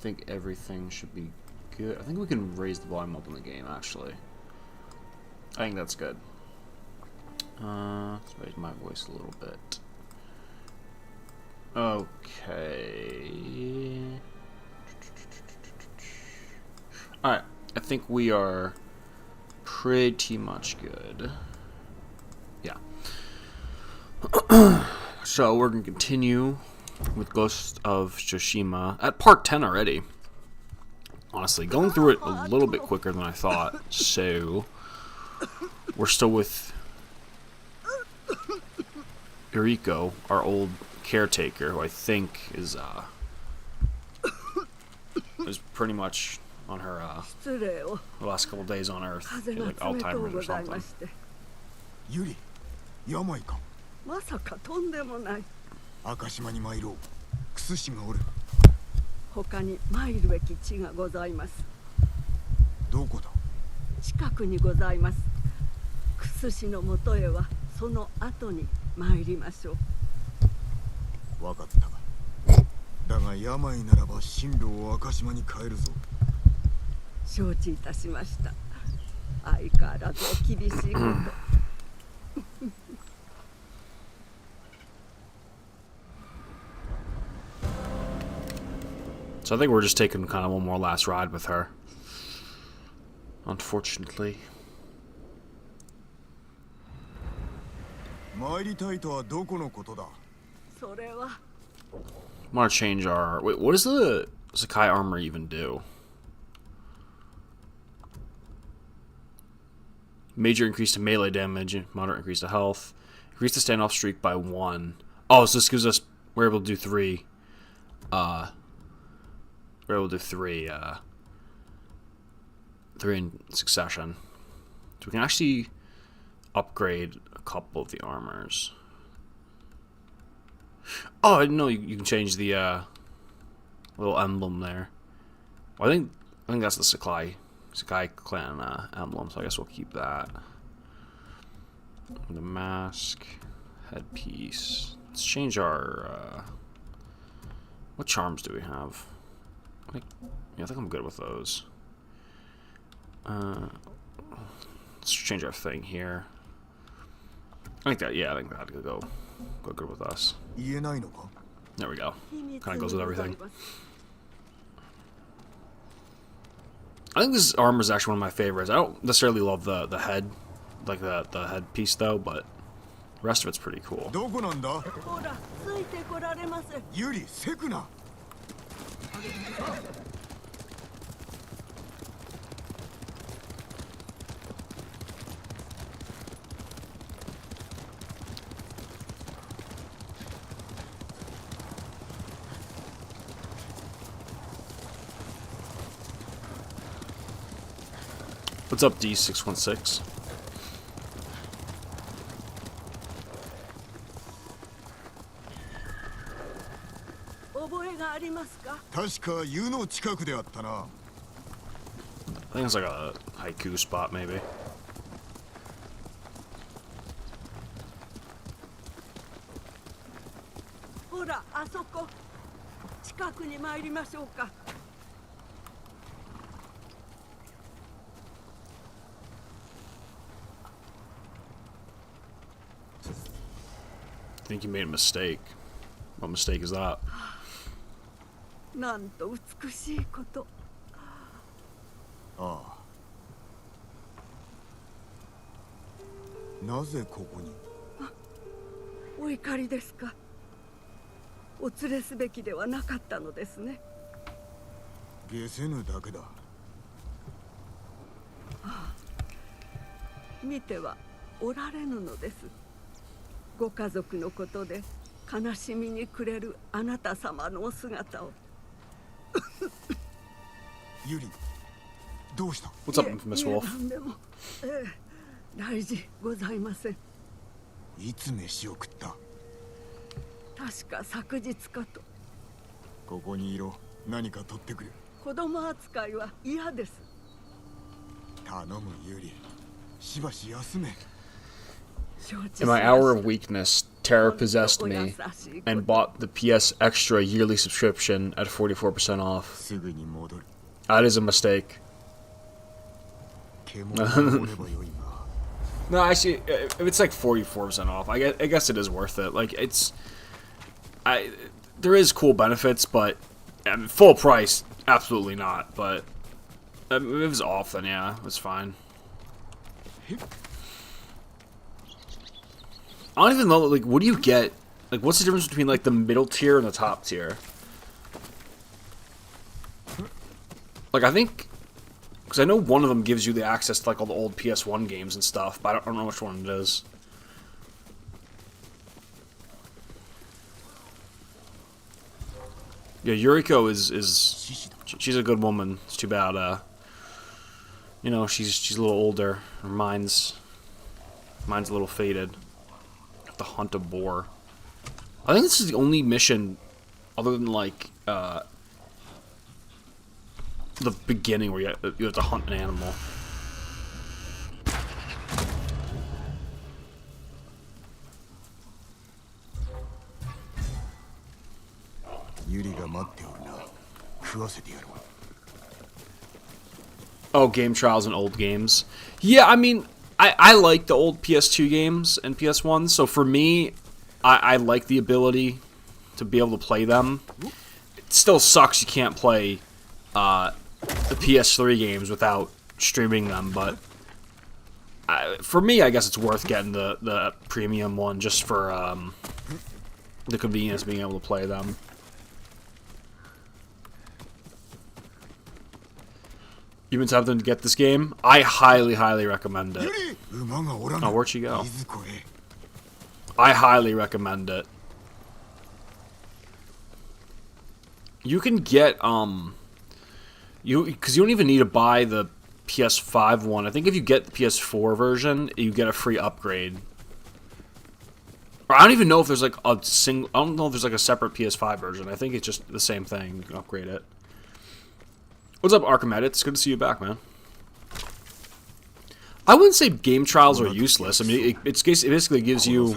think everything should be good. I think we can raise the volume up in the game, actually. I think that's good. Let's raise my voice a little bit. Okay. Alright, I think we are pretty much good. Yeah. So we're going to continue with Ghost of Tsushima at part 10 already. Honestly, going through it a little bit quicker than I thought. So we're still with Iriko, our old caretaker, who I think is pretty much on her the last couple days on Earth, like Alzheimer's or something. Yuri, yamai ka? まさかとんでもない。赤島に参ろう。クスシがおる。他に参るべき地がございます。どこだ？近くにございます。クスシのもとへはその後に参りましょう。わかった。だが病ならば進路を赤島に変えるぞ。承知いたしました。相変わらずお厳しいこと。So I think we're just taking kind of one more last ride with her. Unfortunately. 参りたいとはどこのことだ？それは。I want to change our... Wait, what does the Sakai armor even do? Major increase to melee damage, moderate increase to health, increase the standoff streak by 1. Oh, so this gives us... We're able to do 3. We're able to do 3 in succession. So we can actually upgrade a couple of the armors. Oh, I didn't know you can change the little emblem there. Well, I think that's the Sakai clan emblem, so I guess we'll keep that. The mask, headpiece. Let's change our what charms do we have? Yeah, I think I'm good with those. Let's change our thing here. I think that could go good with us. There we go. Kind of goes with everything. I think this armor is actually one of my favorites. I don't necessarily love the head, like the headpiece though, but the rest of it's pretty cool. Yuri, sekuna. What's up, D616? I think it's like a haiku spot, maybe. I think you made a mistake. What mistake is that? なんと美しいこと。ああ。なぜここに？お怒りですか。お連れすべきではなかったのですね。下せぬだけだ。見てはおられぬのです。ご家族のことで悲しみに暮れるあなた様のお姿を。ユリ、どうした？ What's up, Miss Wolf? 大事ございません。いつ飯を食った？確か昨日かと。ここにいろ。何か取ってくる。子供扱いは嫌です。頼むユリ。しばし休め。In my hour of weakness, terror possessed me and bought the PS Extra yearly subscription at 44% off. すぐに戻る That is a mistake. 獣を守ればよいが No, actually, if it's like 44% off, I guess it is worth it. Like, there is cool benefits, but full price, absolutely not. But if it was off, then yeah, it's fine. I don't even know, like, what do you get? Like, what's the difference between, like, the middle tier and the top tier? Like, I think... Because I know one of them gives you the access to, like, all the old PS1 games and stuff, but I don't know which one it is. Yeah, Yuriko is she's a good woman. It's too bad, you know, she's a little older. Her mind's a little faded. Have to hunt a boar. I think this is the only mission, other than, like, the beginning where you have to hunt an animal. Oh, game trials and old games. Yeah, I mean, I like the old PS2 games and PS1, so for me, I like the ability to be able to play them. It still sucks you can't play the PS3 games without streaming them, but for me, I guess it's worth getting the premium one just for the convenience of being able to play them. You've been tempted to get this game? I highly, highly recommend it. Oh, where'd she go? I highly recommend it. You can get, because you don't even need to buy the PS5 one. I think if you get the PS4 version, you get a free upgrade. Or I don't even know if there's like a single, I don't know if there's like a separate PS5 version. I think it's just the same thing. You can upgrade it. What's up, Archimed? It's good to see you back, man. I wouldn't say game trials are useless. I mean, it basically gives you...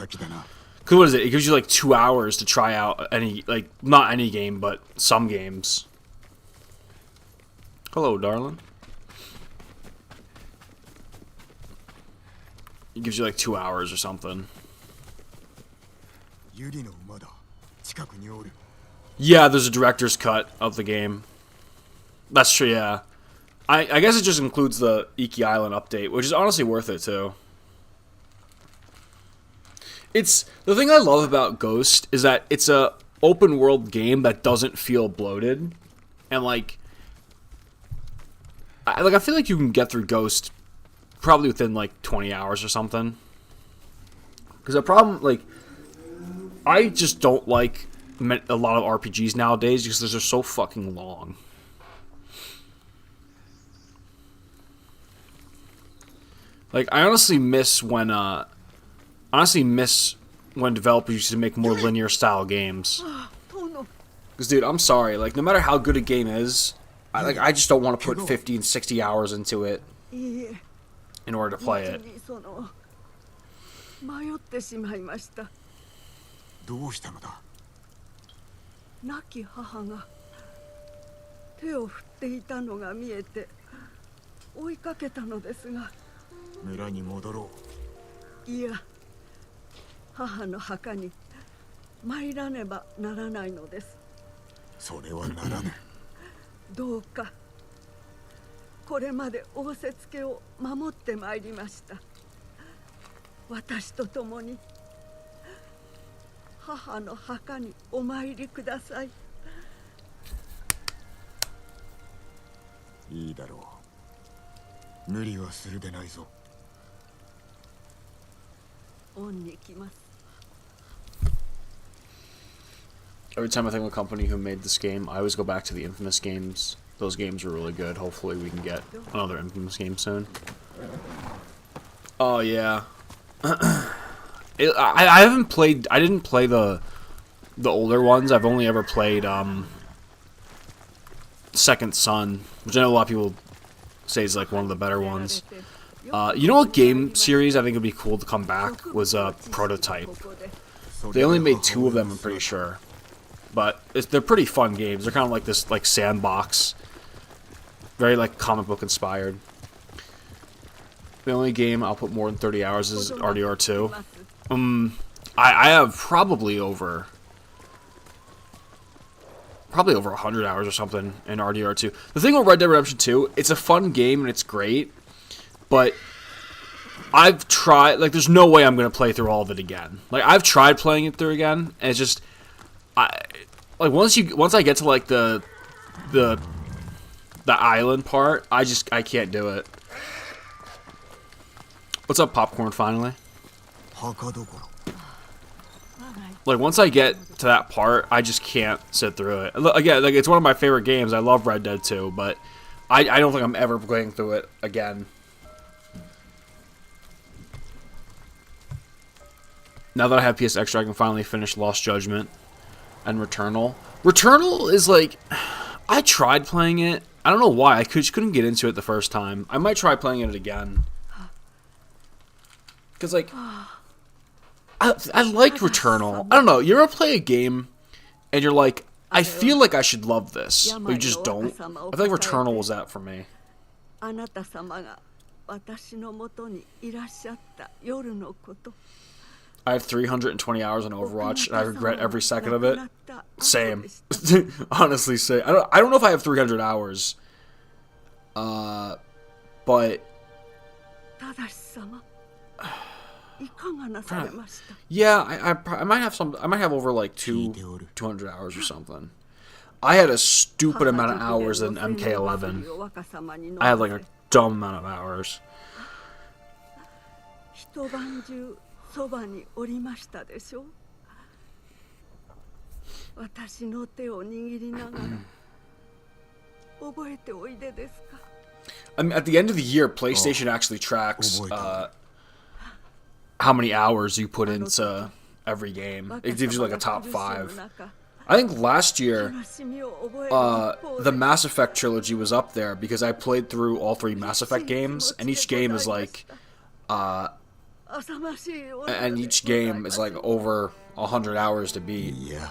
Cause what is it? It gives you like 2 hours to try out any, like, not any game, but some games. Hello, darling. It gives you like 2 hours or something. Yeah, there's a director's cut of the game. That's true, yeah. I guess it just includes the Iki Island update, which is honestly worth it, too. It's... The thing I love about Ghost is that it's a open-world game that doesn't feel bloated. And, like... I feel like you can get through Ghost probably within, like, 20 hours or something. Because the problem, like... I just don't like a lot of RPGs nowadays because they're so fucking long. Like, I honestly miss when developers used to make more linear style games. Because, dude, I'm sorry, like, no matter how good a game is, I just don't want to put 50 and 60 hours into it in order to play it. Every time I think of a company who made this game, I always go back to the Infamous games. Those games were really good. Hopefully we can get another Infamous game soon. Oh, yeah. I haven't played... I didn't play the older ones. I've only ever played Second Son, which I know a lot of people say is like one of the better ones. You know what game series I think would be cool to come back was Prototype. They only made 2 of them, I'm pretty sure. But they're pretty fun games. They're kind of like this like sandbox. Very like comic book inspired. The only game I'll put more than 30 hours is RDR2. I have probably over 100 hours or something in RDR2. The thing with Red Dead Redemption 2, it's a fun game and it's great, but I've tried, like, there's no way I'm going to play through all of it again. Like, I've tried playing it through again, and it's just, once I get to, like, the island part, I can't do it. What's up, Popcorn, finally? Like, once I get to that part, I just can't sit through it. Again, like, it's one of my favorite games. I love Red Dead 2, but I don't think I'm ever going through it again. Now that I have PS Extra, I can finally finish Lost Judgment and Returnal. Returnal is, like, I tried playing it. I don't know why. I just couldn't get into it the first time. I might try playing it again. Because, like, I like Returnal. I don't know. You ever play a game and you're like, I feel like I should love this, but you just don't? I feel like Returnal was that for me. I have 320 hours on Overwatch, and I regret every second of it. Same. Honestly, same. I don't know if I have 300 hours. But... Yeah, I might have some. I might have over like 200 hours or something. I had a stupid amount of hours in MK11. I had like a dumb amount of hours. I mean, at the end of the year, PlayStation actually tracks how many hours you put into every game. It gives you like a top 5. I think last year, the Mass Effect trilogy was up there because I played through all 3 Mass Effect games, and each game is like, over 100 hours to beat. Yeah.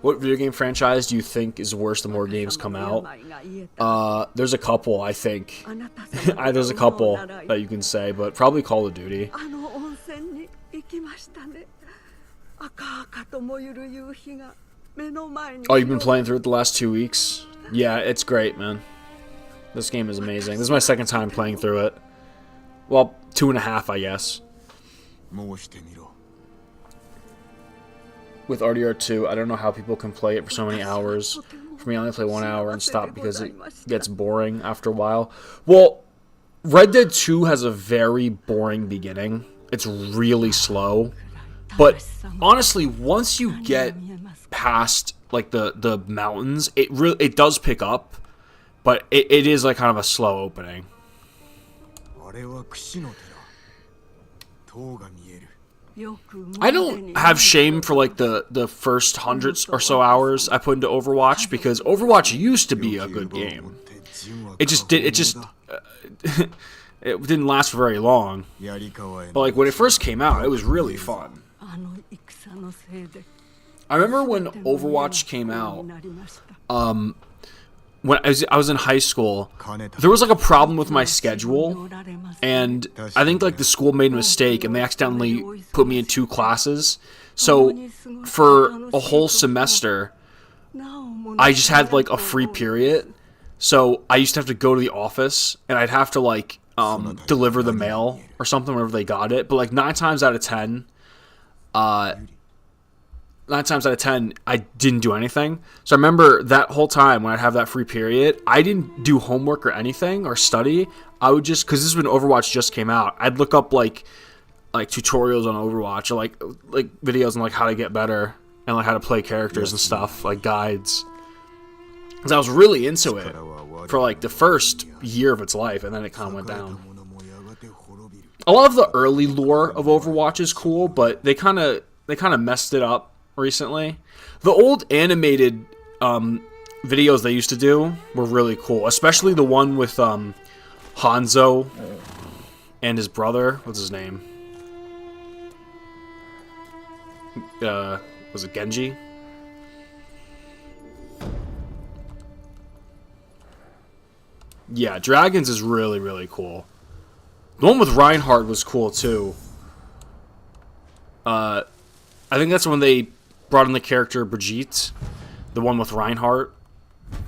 What video game franchise do you think is worse the more games come out? There's a couple, I think. There's a couple that you can say, but probably Call of Duty. Oh, you've been playing through it the last 2 weeks? Yeah, it's great, man. This game is amazing. This is my second time playing through it. Well, 2.5, I guess. With RDR2, I don't know how people can play it for so many hours. For me, I only play 1 hour and stop because it gets boring after a while. Well, Red Dead 2 has a very boring beginning. It's really slow. But honestly, once you get past like the mountains, it does pick up. But it is like kind of a slow opening. I don't have shame for like the first hundreds or so hours I put into Overwatch because Overwatch used to be a good game. It didn't last for very long. But like when it first came out, it was really fun. I remember when Overwatch came out, when I was in high school, there was like a problem with my schedule, and I think like the school made a mistake and they accidentally put me in 2 classes. So for a whole semester, I just had like a free period. So I used to have to go to the office and I'd have to like deliver the mail or something whenever they got it. But like 9 times out of 10, I didn't do anything. So I remember that whole time when I'd have that free period, I didn't do homework or anything or study. I would just, because this is when Overwatch just came out, I'd look up like tutorials on Overwatch or like videos on like how to get better and like how to play characters and stuff, like guides. Because I was really into it for like the first year of its life, and then it kind of went down. A lot of the early lore of Overwatch is cool, but they kind of messed it up recently. The old animated videos they used to do were really cool, especially the one with Hanzo and his brother. What's his name? Was it Genji? Yeah, Dragons is really, really cool. The one with Reinhardt was cool, too. I think that's when they brought in the character Brigitte. The one with Reinhardt.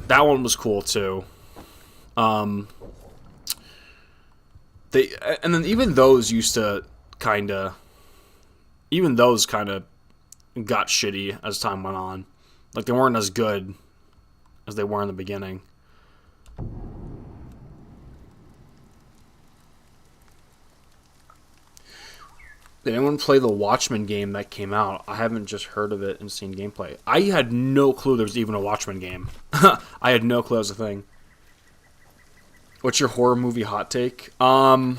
That one was cool, too. And then even those used to kinda... Even those kinda got shitty as time went on. Like, they weren't as good as they were in the beginning. Did anyone play the Watchmen game that came out? I haven't just heard of it and seen gameplay. I had no clue there was even a Watchmen game. I had no clue it was a thing. What's your horror movie hot take? An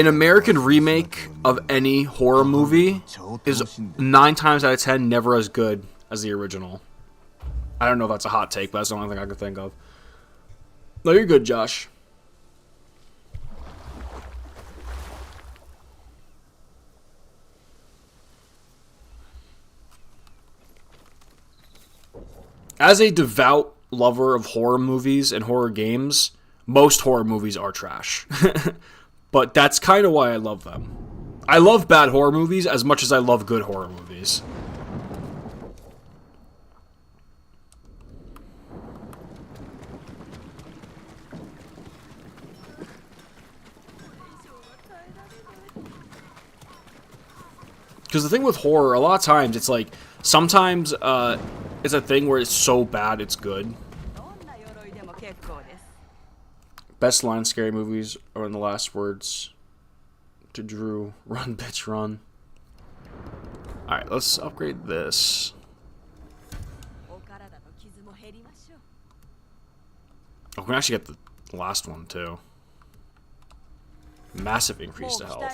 American remake of any horror movie is 9 times out of 10 never as good as the original. I don't know if that's a hot take, but that's the only thing I could think of. No, you're good, Josh. As a devout lover of horror movies and horror games, most horror movies are trash. But that's kind of why I love them. I love bad horror movies as much as I love good horror movies. Because the thing with horror, a lot of times, it's like, sometimes it's a thing where it's so bad it's good. Best line scary movies are in the last words to Drew. Run, bitch, run. Alright, let's upgrade this. Oh, we can actually get the last one, too. Massive increase to health.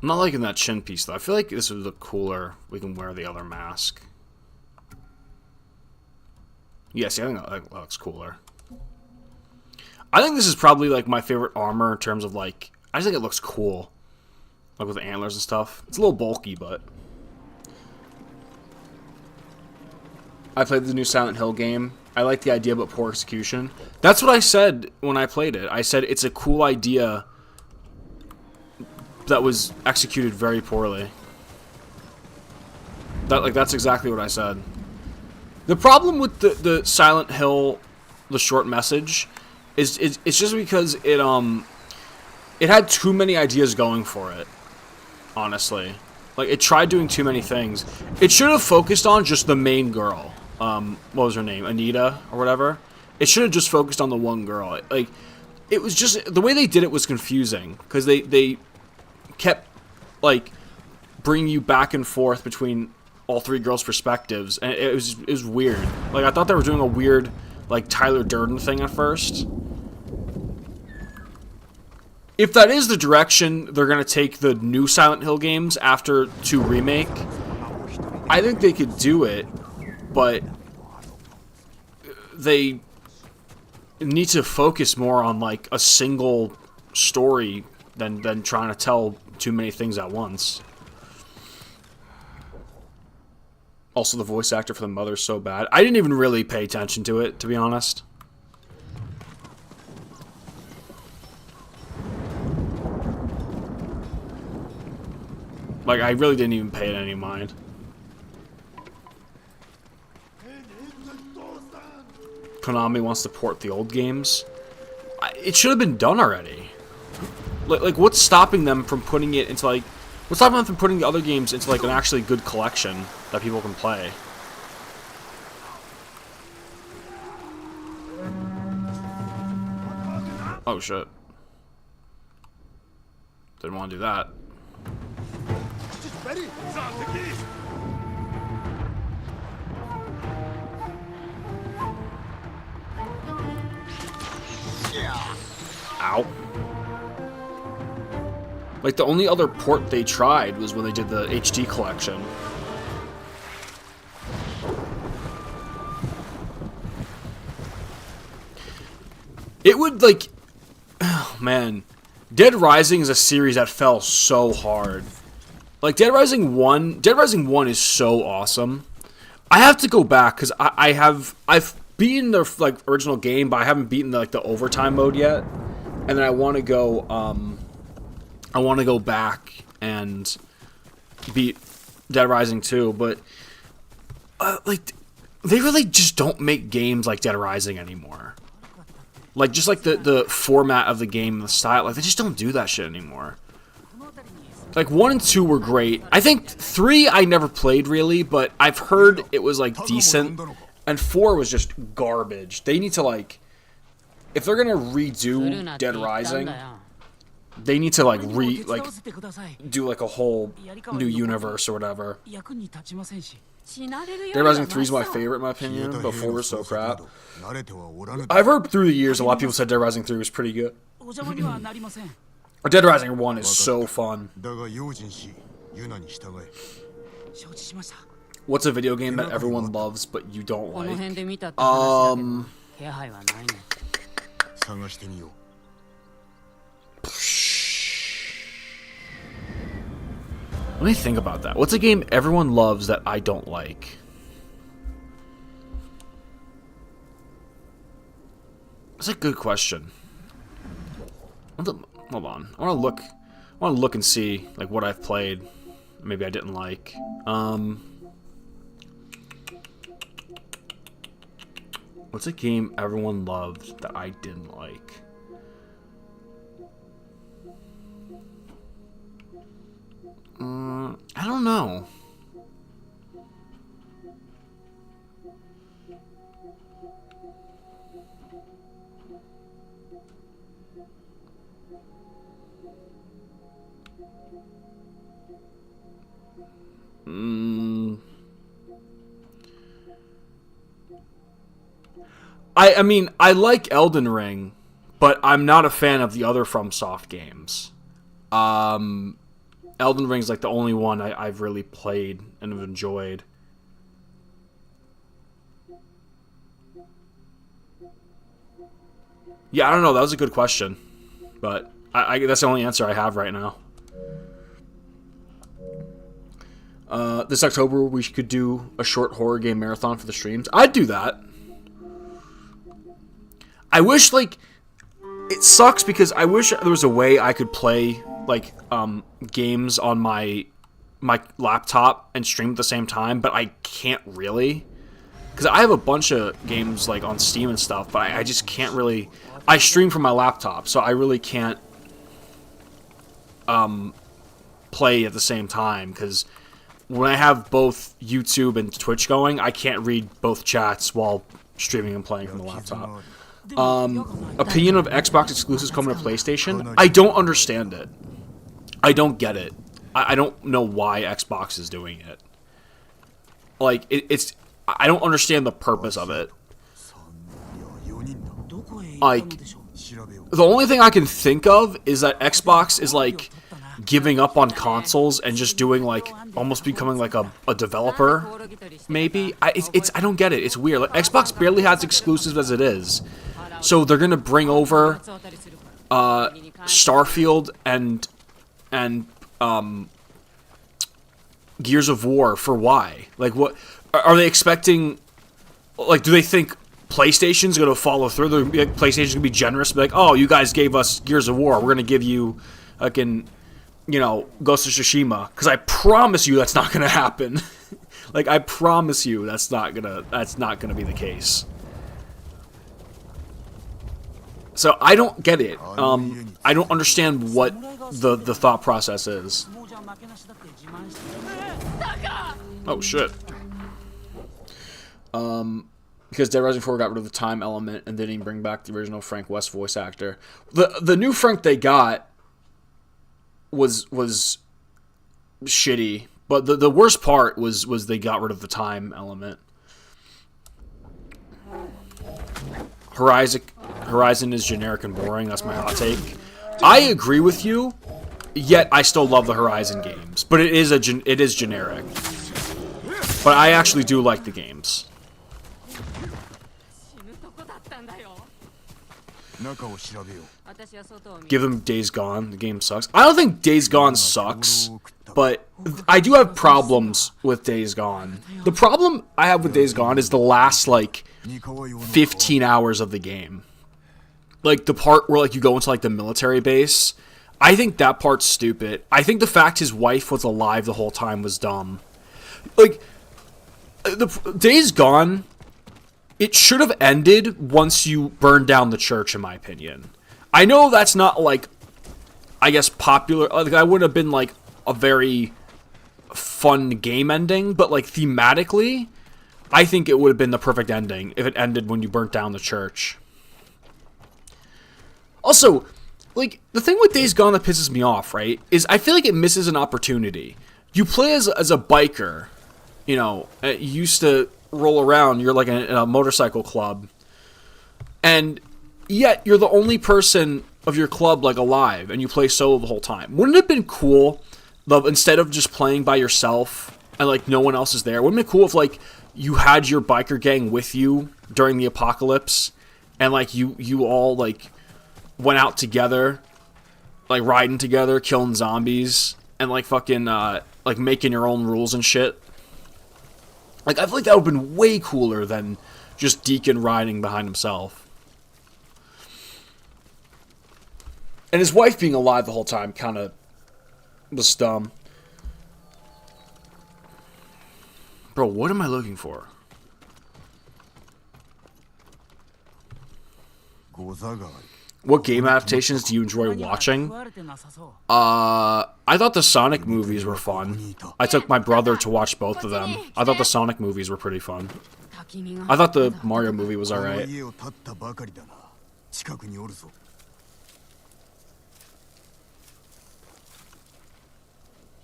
I'm not liking that chin piece, though. I feel like this would look cooler. We can wear the other mask. Yeah, see, I think that looks cooler. I think this is probably, like, my favorite armor in terms of, like... I just think it looks cool. Like, with the antlers and stuff. It's a little bulky, but... I played the new Silent Hill game. I like the idea, but poor execution. That's what I said when I played it. I said it's a cool idea... that was executed very poorly. That's exactly what I said. The problem with the Silent Hill, the short message, is it's just because it had too many ideas going for it. Honestly, like it tried doing too many things. It should have focused on just the main girl. What was her name? Anita or whatever. It should have just focused on the one girl. Like it was just the way they did it was confusing because they kept like bringing you back and forth between all 3 girls' perspectives, and it was weird. Like I thought they were doing a weird like Tyler Durden thing at first. If that is the direction they're gonna take the new Silent Hill games after 2 remake, I think they could do it, but they need to focus more on like a single story than trying to tell too many things at once. Also, the voice actor for the mother's so bad. I didn't even really pay attention to it, to be honest. Like, I really didn't even pay it any mind. Konami wants to port the old games. It should have been done already. Like, what's stopping them from putting it into, like... What's stopping them from putting the other games into, like, an actually good collection that people can play? Oh, shit. Didn't want to do that. Ow. Like, the only other port they tried was when they did the HD collection. It would, like... Oh, man. Dead Rising is a series that fell so hard. Like, Dead Rising 1 is so awesome. I have to go back, because I've beaten the, like, original game, but I haven't beaten, the, like, the overtime mode yet. And then I want to go, back and beat Dead Rising 2, but, like, they really just don't make games like Dead Rising anymore. Like, just like the format of the game and the style, like, they just don't do that shit anymore. Like, 1 and 2 were great. I think 3 I never played, really, but I've heard it was, like, decent. And 4 was just garbage. They need to, like... If they're gonna redo Dead Rising, they need to, like, do, like, a whole new universe or whatever. Dead Rising 3 is my favorite, in my opinion, but 4 was so crap. I've heard through the years a lot of people said Dead Rising 3 was pretty good. Dead Rising 1 is so fun. What's a video game that everyone loves but you don't like? Let me think about that. What's a game everyone loves that I don't like? That's a good question. Hold on. I want to look and see, like, what I've played. Maybe I didn't like. What's a game everyone loved that I didn't like? I don't know. I mean, I like Elden Ring, but I'm not a fan of the other FromSoft games. Elden Ring's like the only one I've really played and have enjoyed. Yeah, I don't know. That was a good question, but that's the only answer I have right now. This October we could do a short horror game marathon for the streams. I'd do that. I wish, like, it sucks because I wish there was a way I could play, like, games on my laptop and stream at the same time, but I can't really. Because I have a bunch of games, like, on Steam and stuff, but I just can't really... I stream from my laptop, so I really can't play at the same time, because when I have both YouTube and Twitch going, I can't read both chats while streaming and playing from the laptop. Opinion of Xbox exclusives coming to PlayStation? I don't understand it. I don't get it. I don't know why Xbox is doing it. Like, it's... I don't understand the purpose of it. Like, the only thing I can think of is that Xbox is, like, giving up on consoles and just doing, like, almost becoming, like, a developer, maybe? I don't get it. It's weird. Like, Xbox barely has exclusives as it is. So they're gonna bring over Starfield and Gears of War for why? Like, what are they expecting? Like, do they think PlayStation's gonna follow through? PlayStation's gonna be generous, be like, oh, you guys gave us Gears of War, we're gonna give you, fucking, you know, Ghost of Tsushima. Because I promise you, that's not gonna happen. Like, I promise you, that's not gonna be the case. So I don't get it. I don't understand what the thought process is. Oh shit. Because Dead Rising 4 got rid of the time element and didn't even bring back the original Frank West voice actor. The new Frank they got was shitty, but the worst part was they got rid of the time element. Horizon Horizon is generic and boring. That's my hot take. I agree with you, yet I still love the Horizon games. But it is generic. But I actually do like the games. Give them Days Gone. The game sucks. I don't think Days Gone sucks, but I do have problems with Days Gone. The problem I have with Days Gone is the last, like, 15 hours of the game. Like, the part where, like, you go into, like, the military base. I think that part's stupid. I think the fact his wife was alive the whole time was dumb. Like, the Days Gone, it should have ended once you burned down the church, in my opinion. I know that's not, like, I guess popular. Like, I wouldn't have been, like, a very fun game ending, but, like, thematically, I think it would have been the perfect ending if it ended when you burnt down the church. Also, like, the thing with Days Gone that pisses me off, right, is I feel like it misses an opportunity. You play as a biker, you know, you used to roll around, you're like in a motorcycle club, and yet you're the only person of your club, like, alive, and you play solo the whole time. Wouldn't it have been cool, instead of just playing by yourself and, like, no one else is there, wouldn't it be cool if, like, you had your biker gang with you during the apocalypse, and, like, you all, like, went out together, like, riding together, killing zombies, and, like, fucking, like, making your own rules and shit? Like, I feel like that would have been way cooler than just Deacon riding behind himself. And his wife being alive the whole time kind of was dumb. Bro, what am I looking for? What game adaptations do you enjoy watching? I thought the Sonic movies were fun. I took my brother to watch both of them. I thought the Sonic movies were pretty fun. I thought the Mario movie was alright.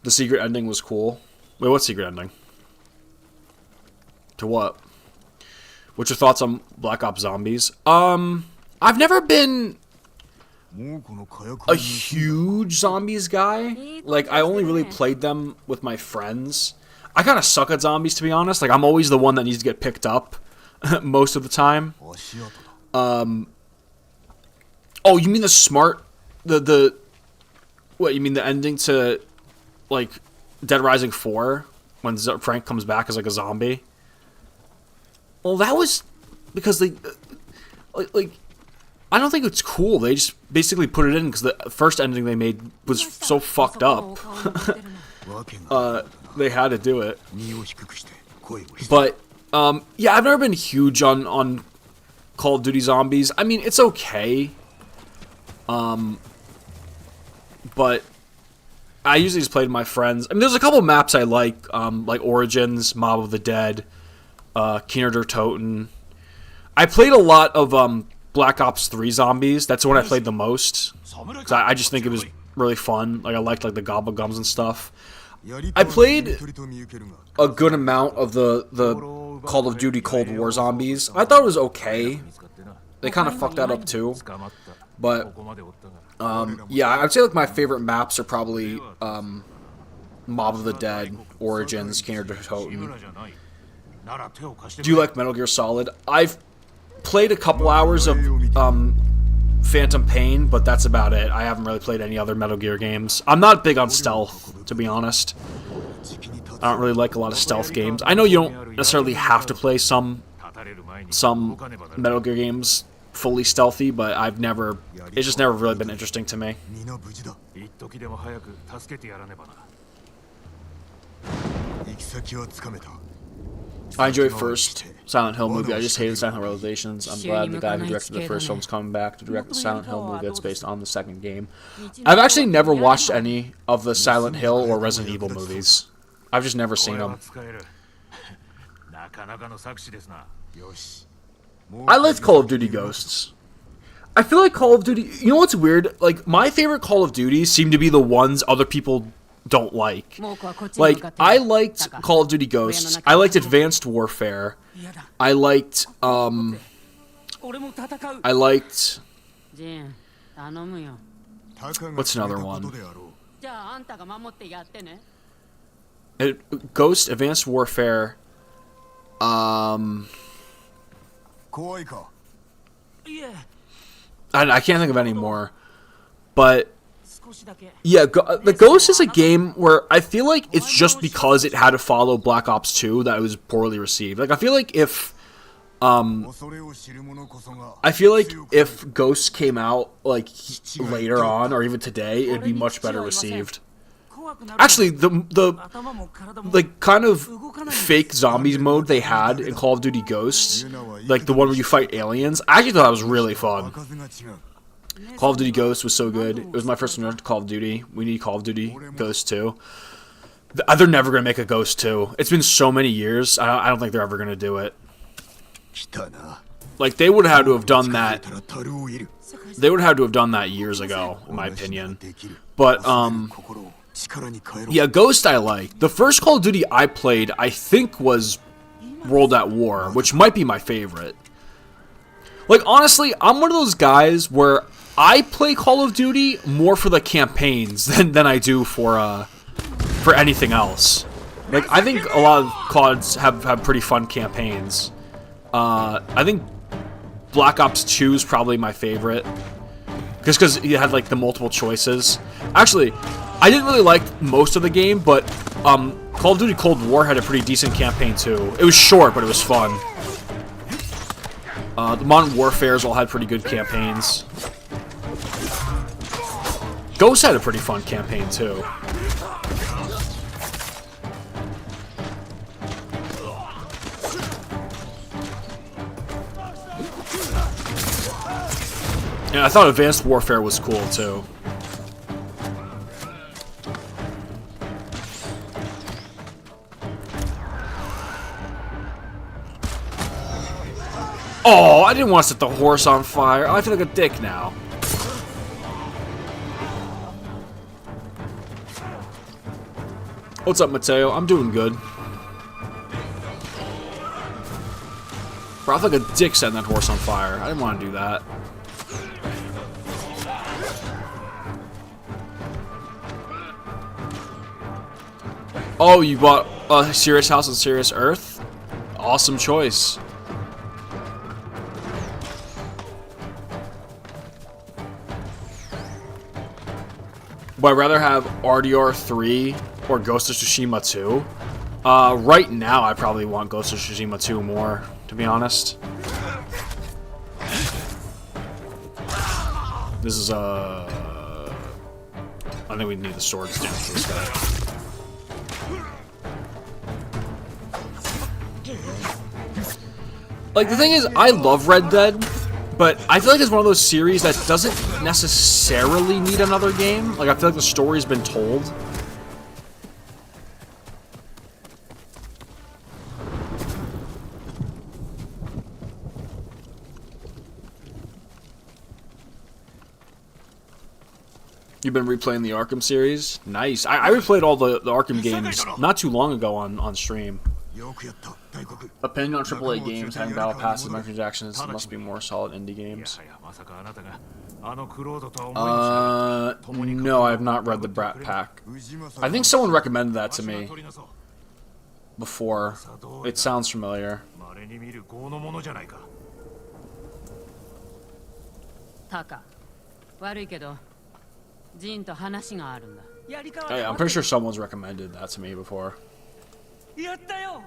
The secret ending was cool. Wait, what secret ending? To what? What's your thoughts on Black Ops Zombies? I've never been a huge zombies guy. Like, I only really played them with my friends. I kind of suck at zombies, to be honest. Like, I'm always the one that needs to get picked up most of the time. Oh, you mean the smart... What, you mean the ending to, like, Dead Rising 4? When Frank comes back as, like, a zombie? Well, that was because they... Like, I don't think it's cool. They just basically put it in because the first ending they made was so fucked up. They had to do it. But, yeah, I've never been huge on Call of Duty Zombies. I mean, it's okay. But I usually just play with my friends. I mean, there's a couple maps I like Origins, Mob of the Dead, Keener der Toten. I played a lot of Black Ops 3 Zombies. That's the one I played the most. I just think it was really fun. Like, I liked, like, the gobble gums and stuff. I played a good amount of the Call of Duty Cold War Zombies. I thought it was okay. They kind of fucked that up too. But, yeah, I'd say, like, my favorite maps are probably Mob of the Dead, Origins, Keener der Toten. Do you like Metal Gear Solid? I've played a couple hours of Phantom Pain, but that's about it. I haven't really played any other Metal Gear games. I'm not big on stealth, to be honest. I don't really like a lot of stealth games. I know you don't necessarily have to play some Metal Gear games fully stealthy, but it's just never really been interesting to me. I enjoyed first Silent Hill movie. I just hated Silent Hill Revelations. I'm glad the guy who directed the first film's coming back to direct the Silent Hill movie that's based on the second game. I've actually never watched any of the Silent Hill or Resident Evil movies. I've just never seen them. I liked Call of Duty Ghosts. I feel like Call of Duty... You know what's weird? Like, my favorite Call of Duties seem to be the ones other people don't like. Like, I liked Call of Duty Ghosts. I liked Advanced Warfare. I liked I liked... ジン頼むよ What's another one? じゃああんたが守ってやってね Ghost Advanced Warfare. 怖いか I can't think of any more. But 少しだけ yeah, the Ghost is a game where I feel like it's just because it had to follow Black Ops 2 that it was poorly received. Like I feel like if Ghost came out like later on or even today, it'd be much better received. Actually, the kind of fake zombies mode they had in Call of Duty Ghosts, like the one where you fight aliens, I actually thought that was really fun. Call of Duty Ghosts was so good. It was my first one to Call of Duty. We need Call of Duty Ghost 2. They're never going to make a Ghost 2. It's been so many years, I don't think they're ever going to do it. Like, they would have had to have done that. They would have had to have done that years ago, in my opinion. But, yeah, Ghost I like. The first Call of Duty I played, I think, was World at War, which might be my favorite. Like, honestly, I'm one of those guys where I play Call of Duty more for the campaigns than I do for anything else. Like, I think a lot of CODs have pretty fun campaigns. I think Black Ops 2 is probably my favorite. Just because you had, like, the multiple choices. Actually, I didn't really like most of the game, but Call of Duty Cold War had a pretty decent campaign, too. It was short, but it was fun. The Modern Warfares all had pretty good campaigns. Ghost had a pretty fun campaign, too. Yeah, I thought Advanced Warfare was cool, too. Oh, I didn't want to set the horse on fire. I feel like a dick now. What's up, Mateo? I'm doing good. Bro, I feel like a dick setting that horse on fire. I didn't want to do that. Oh, you bought a Serious House on Serious Earth? Awesome choice. Would I rather have RDR 3 or Ghost of Tsushima 2? Right now, I probably want Ghost of Tsushima 2 more, to be honest. This is, I think we need the sword stand for this guy. Like, the thing is, I love Red Dead, but I feel like it's one of those series that doesn't necessarily need another game. Like, I feel like the story's been told. You've been replaying the Arkham series? Nice. I replayed all the Arkham games not too long ago on stream. Opinion on AAA games having battle passes, microtransactions must be more solid indie games. No, I have not read the Brat Pack. I think someone recommended that to me before. It sounds familiar. Taka, 悪いけど、ジンと話があるんだ。 Yeah, I'm pretty sure someone's recommended that to me before. やったよ。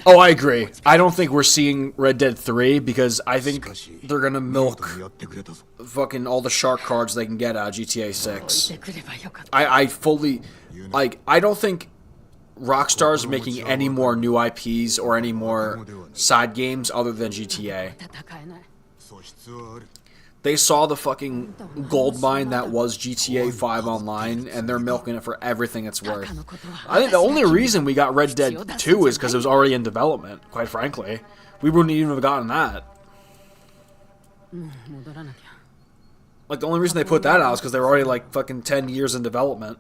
Oh, I agree. I don't think we're seeing Red Dead 3 because I think they're gonna milk fucking all the shark cards they can get out of GTA 6. I fully... Like, I don't think Rockstar's making any more new IPs or any more side games other than GTA. They saw the fucking gold mine that was GTA 5 Online, and they're milking it for everything it's worth. I think the only reason we got Red Dead 2 is because it was already in development, quite frankly. We wouldn't even have gotten that. Like, the only reason they put that out is because they were already, like, fucking 10 years in development.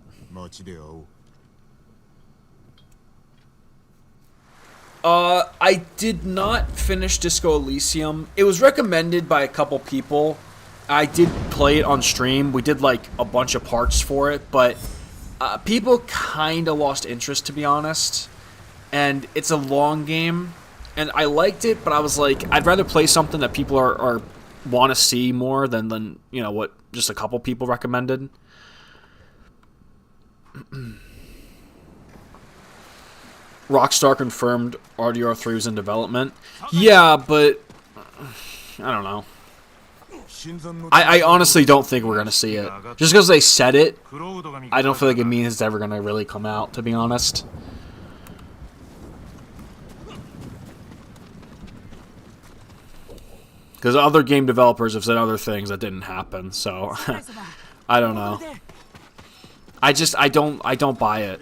I did not finish Disco Elysium. It was recommended by a couple people. I did play it on stream. We did like a bunch of parts for it, but people kind of lost interest, to be honest. And it's a long game, and I liked it, but I was like, I'd rather play something that people are want to see more than you know what just a couple people recommended. Rockstar confirmed RDR3 was in development. Yeah, but I don't know. I honestly don't think we're going to see it. Just because they said it, I don't feel like it means it's ever going to really come out, to be honest. Because other game developers have said other things that didn't happen, so I don't know. I don't buy it.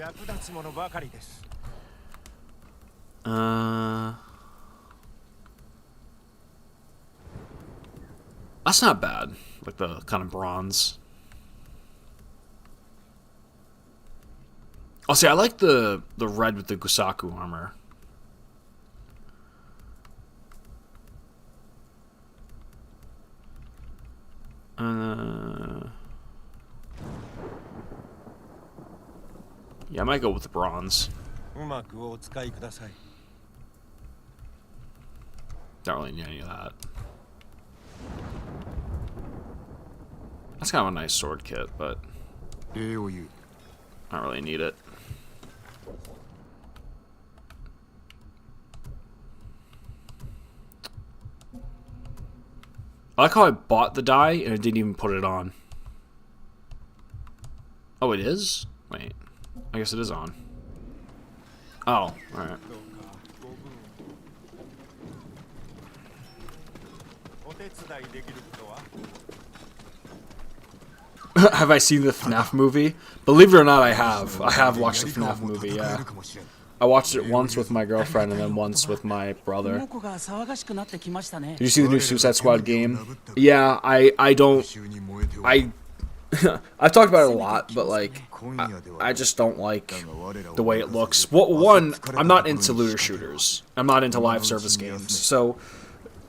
That's not bad. Like the kind of bronze. Oh, see, I like the red with the Gusaku armor. Yeah, I might go with the bronze. Don't really need any of that. That's kind of a nice sword kit, but I don't really need it. I like how I bought the dye and it didn't even put it on. Oh, it is? Wait. I guess it is on. Oh, alright. Have I seen the FNAF movie? Believe it or not, I have. I have watched the FNAF movie, yeah. I watched it once with my girlfriend and then once with my brother. Did you see the new Suicide Squad game? Yeah, I don't... I've talked about it a lot, but like, I just don't like the way it looks. One, I'm not into looter shooters. I'm not into live service games. So,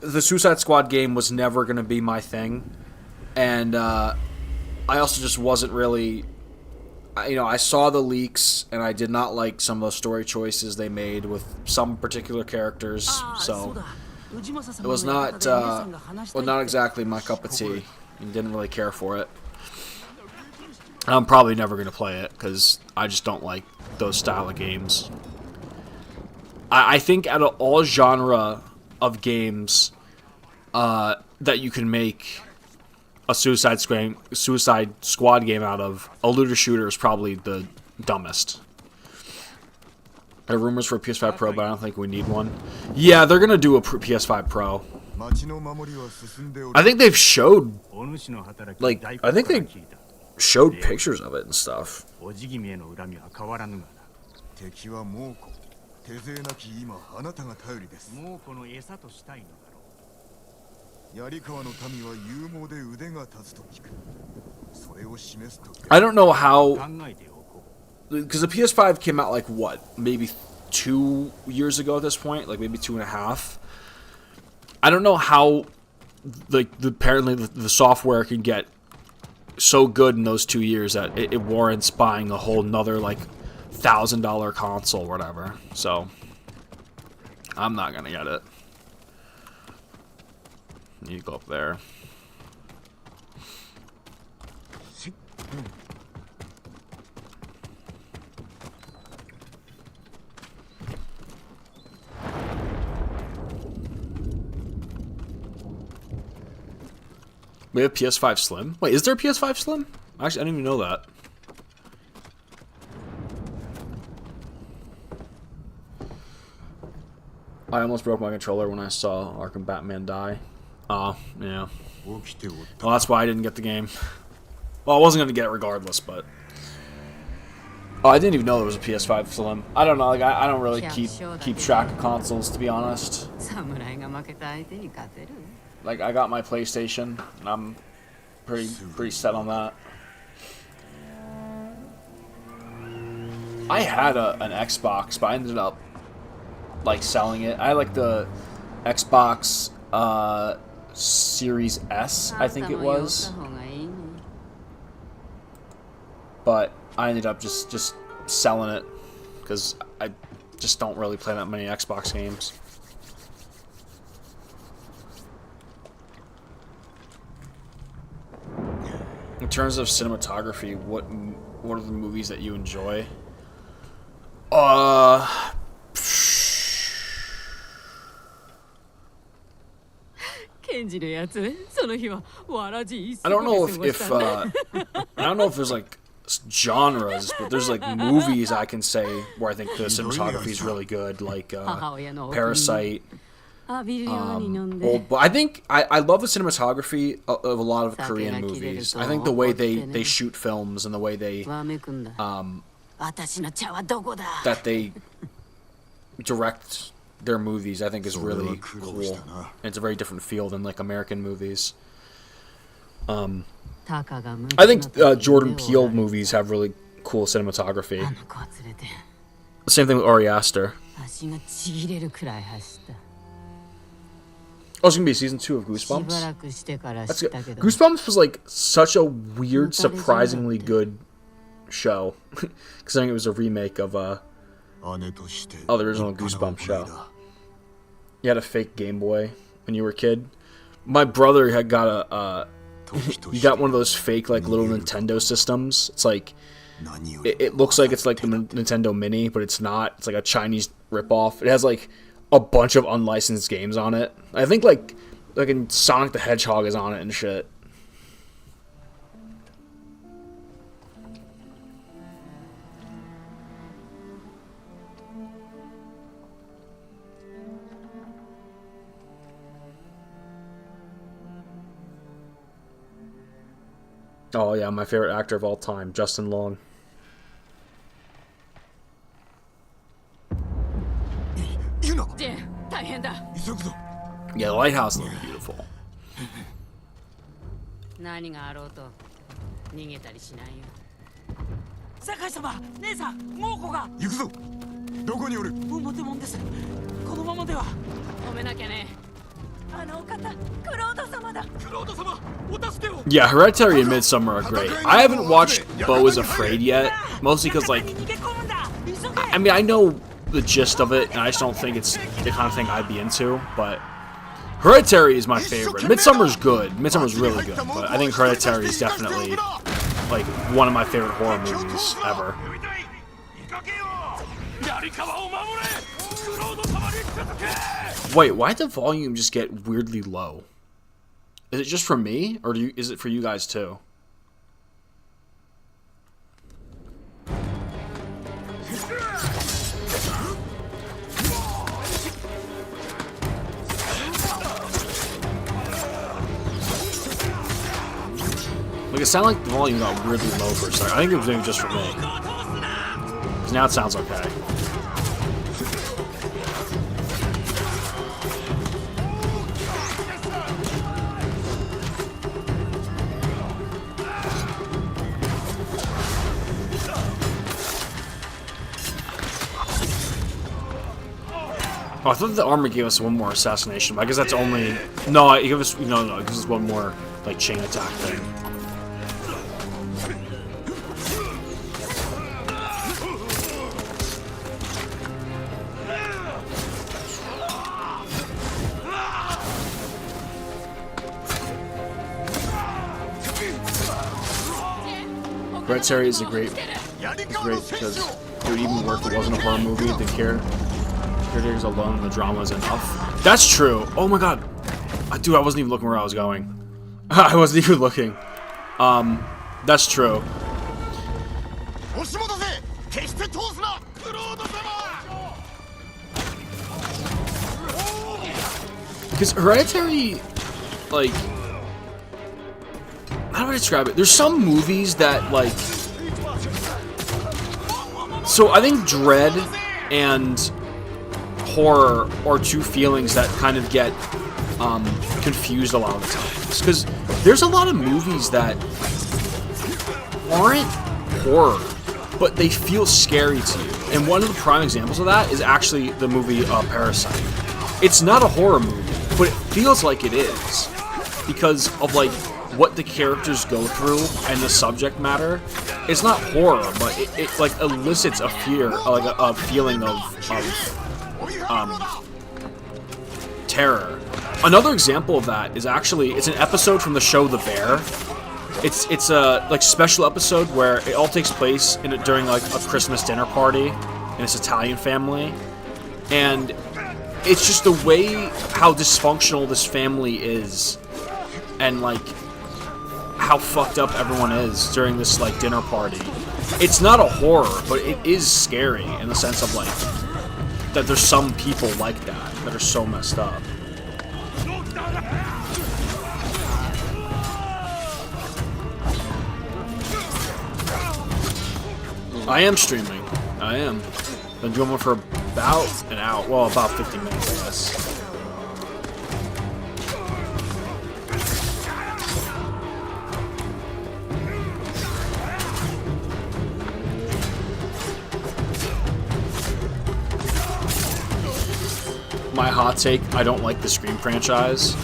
the Suicide Squad game was never going to be my thing. And, I also just wasn't really... You know, I saw the leaks, and I did not like some of those story choices they made with some particular characters, so it was not exactly my cup of tea, and didn't really care for it. I'm probably never going to play it, because I just don't like those style of games. I think out of all genre of games that you can make a Suicide Squad game out of, a looter shooter is probably the dumbest. There are rumors for a PS5 Pro, but I don't think we need one. Yeah, they're gonna do a PS5 Pro. I think they've showed, like, I think they showed pictures of it and stuff. I don't know how, because the PS5 came out like what, maybe 2 years ago at this point, like maybe 2.5. I don't know how, like, apparently the software can get so good in those 2 years that it warrants buying a whole nother like $1,000 console or whatever. So I'm not gonna get it. Need to go up there. We have PS5 Slim? Wait, is there a PS5 Slim? Actually, I didn't even know that. I almost broke my controller when I saw Arkham Batman die. Oh, yeah. Well, that's why I didn't get the game. Well, I wasn't going to get it regardless, but... Oh, I didn't even know there was a PS5 Slim. I don't know, like, I don't really keep track of consoles, to be honest. Like, I got my PlayStation, and I'm pretty set on that. I had an Xbox, but I ended up like selling it. I like the Xbox Series S, I think it was. But I ended up just selling it because I just don't really play that many Xbox games. In terms of cinematography, what are the movies that you enjoy? I don't know if I don't know if there's like genres, but there's like movies I can say where I think the cinematography is really good, like Parasite. But I think I love the cinematography of a lot of Korean movies. I think the way they shoot films and the way they that they direct their movies, I think is really cool. And it's a very different feel than like American movies. I think Jordan Peele movies have really cool cinematography. The same thing with Ari Aster. Oh, it's gonna be season 2 of Goosebumps. That's good. Goosebumps was like such a weird, surprisingly good show, considering it was a remake of the original Goosebumps show. You had a fake Game Boy when you were a kid. My brother had got he got one of those fake like little Nintendo systems. It's like it looks like it's like the Nintendo Mini, but it's not. It's like a Chinese ripoff. It has like a bunch of unlicensed games on it. I think like in Sonic the Hedgehog is on it and shit. Oh yeah, my favorite actor of all time, Justin Long. Yeah, the lighthouse looks beautiful. Yeah, Hereditary and Midsommar are great. I haven't watched Beau is Afraid yet, mostly because, like, I mean, I know the gist of it, and I just don't think it's the kind of thing I'd be into, but Hereditary is my favorite. Midsommar's good. Midsommar's really good, but I think Hereditary is definitely, like, one of my favorite horror movies ever. Wait, why'd the volume just get weirdly low? Is it just for me, or is it for you guys too? Like, it sounded like the volume got weirdly low for a second. I think it was maybe just for me. Because now it sounds okay. Oh, I thought the armor gave us one more assassination, but I guess that's only... No, it gave us... No, it gives us one more, like, chain attack thing. Hereditary is great because it would even work if it wasn't a horror movie. The characters alone and the drama is enough. That's true. Oh my god. Dude, I wasn't even looking where I was going. I wasn't even looking. That's true. Because Hereditary, like... How do I describe it? There's some movies that, like... So, I think dread and horror are two feelings that kind of get confused a lot of the times. Because there's a lot of movies that aren't horror, but they feel scary to you. and one of the prime examples of that is actually the movie Parasite. It's not a horror movie, but it feels like it is because of like what the characters go through and the subject matter. It's not horror, but it like elicits a fear, like a feeling of terror. Another example of that is actually it's an episode from the show The Bear. It's a like special episode where it all takes place during like a Christmas dinner party in this Italian family, and it's just the way how dysfunctional this family is, and like how fucked up everyone is during this like dinner party. It's not a horror, but it is scary in the sense of like that there's some people like that are so messed up. I am streaming. I am. Been doing one for about an hour. Well, about 50 minutes, I guess. My hot take, I don't like the Scream franchise.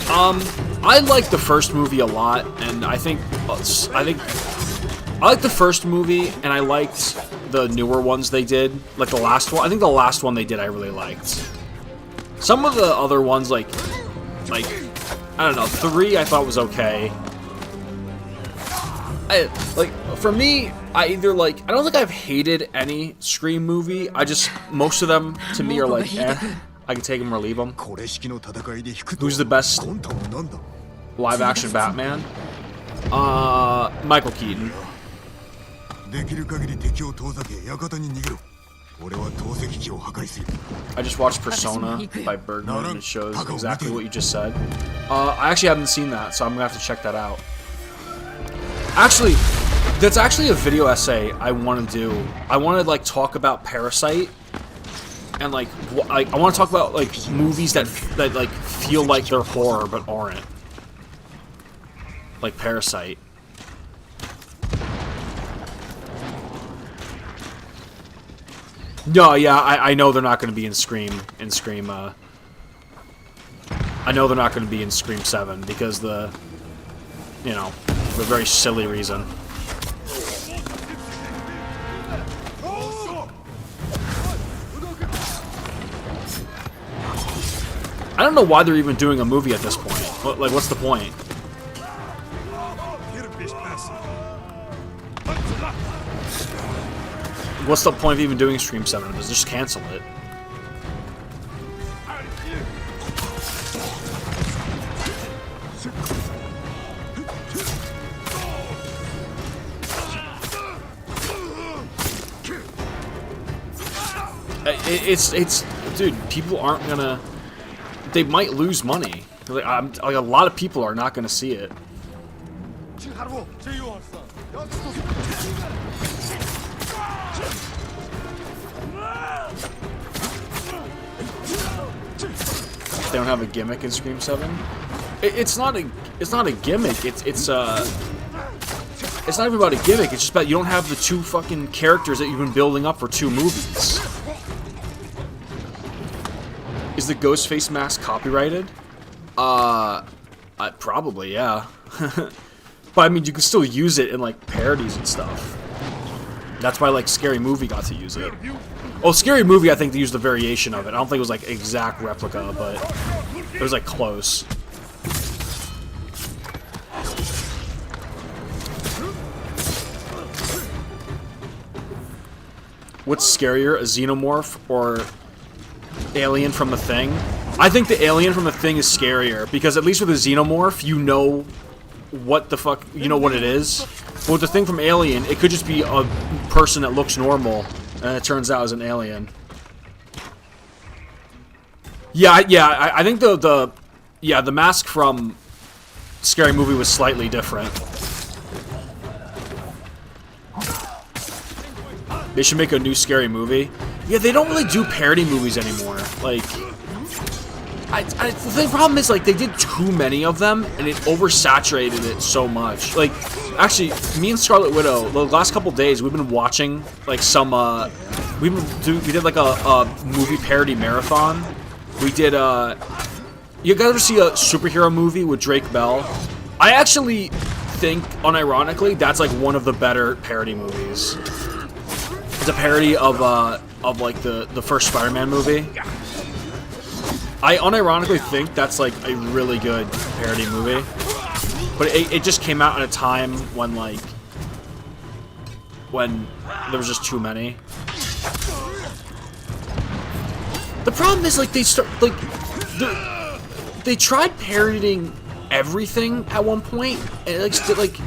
I like the first movie a lot, and I like the first movie, and I liked the newer ones they did. Like the last one. I think the last one they did I really liked. Some of the other ones, like I don't know, 3 I thought was okay. For me, I don't think I've hated any Scream movie. Most of them, to me, are like, eh. I can take them or leave them. Who's the best live-action Batman? Michael Keaton. I just watched Persona by Bergman, and it shows exactly what you just said. I actually haven't seen that, so I'm gonna have to check that out. Actually, that's actually a video essay I want to do. I want to like talk about Parasite, and like I want to talk about like movies that like feel like they're horror but aren't. Like Parasite. No, yeah, I know they're not going to be in Scream. I know they're not going to be in Scream 7 because for a very silly reason. I don't know why they're even doing a movie at this point. Like, what's the point? What's the point of even doing Scream 7? Just cancel it. Dude, people aren't gonna. They might lose money. Like a lot of people are not gonna see it. They don't have a gimmick in Scream 7. It's not a gimmick. It's not even about a gimmick. It's just about you don't have the 2 fucking characters that you've been building up for 2 movies. Is the Ghostface mask copyrighted? Probably, yeah. But I mean, you can still use it in like parodies and stuff. That's why like Scary Movie got to use it. Oh, Scary Movie, I think they used a variation of it. I don't think it was like exact replica, but it was like close. What's scarier, a xenomorph or alien from The Thing? I think the alien from The Thing is scarier because at least with a xenomorph, you know what the fuck, you know what it is. But with the thing from Alien, it could just be a person that looks normal, and it turns out as an alien. Yeah, I think the mask from Scary Movie was slightly different. They should make a new Scary Movie. Yeah, they don't really do parody movies anymore. Like, the problem is, like, they did too many of them, and it oversaturated it so much. Like, Actually, me and Scarlet Widow, the last couple days, we've been watching like some. We did like a movie parody marathon. We did. You guys ever see a superhero movie with Drake Bell? I actually think, unironically, that's like one of the better parody movies. It's a parody of like the first Spider-Man movie. I unironically think that's like a really good parody movie. But it just came out at a time when there was just too many. The problem is like they tried parodying everything at one point, and like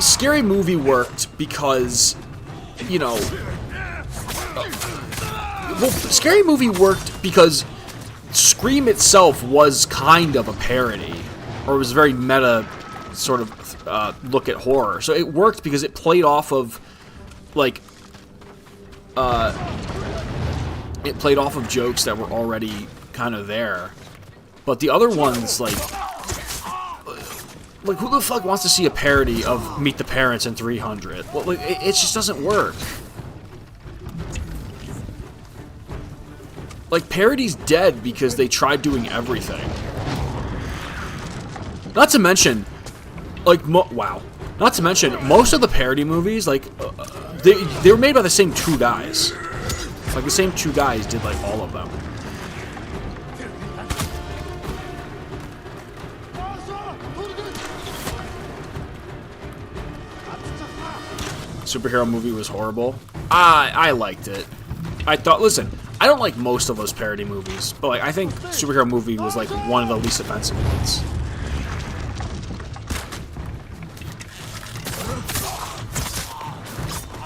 Scary Movie worked because, you know, well, Scary Movie worked because Scream itself was kind of a parody, or it was a very meta sort of look at horror. So it worked because it played off of like it played off of jokes that were already kind of there. But the other ones, like who the fuck wants to see a parody of Meet the Parents in 300? Well, like, it just doesn't work. Like, parody's dead because they tried doing everything. Not to mention, like, not to mention, most of the parody movies, like, they were made by the same two guys. Like, the same two guys did, like, all of them. Superhero movie was horrible. I liked it. I thought, listen, I don't like most of those parody movies, but like I think superhero movie was like one of the least offensive ones.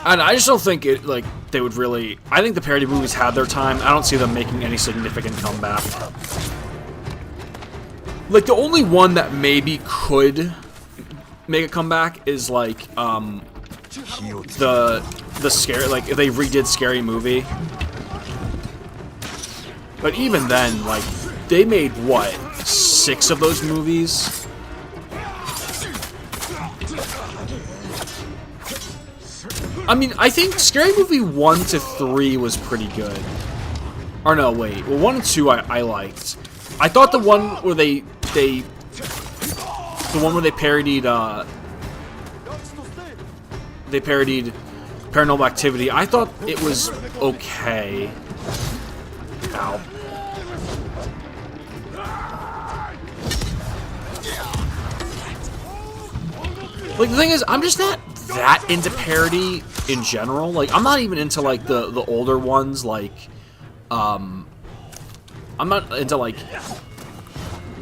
And I just don't think it like they would really. I think the parody movies had their time. I don't see them making any significant comeback. Like the only one that maybe could make a comeback is like the scary, like if they redid Scary Movie. But even then, like they made what, 6 of those movies? I mean, I think Scary Movie 1 to 3 was pretty good. Or no, wait. Well, 1 and 2 I liked. I thought the one where they parodied Paranormal Activity, I thought it was okay. Ow. Like, the thing is, I'm just not that into parody in general. Like, I'm not even into, like, the older ones, like, I'm not into, like,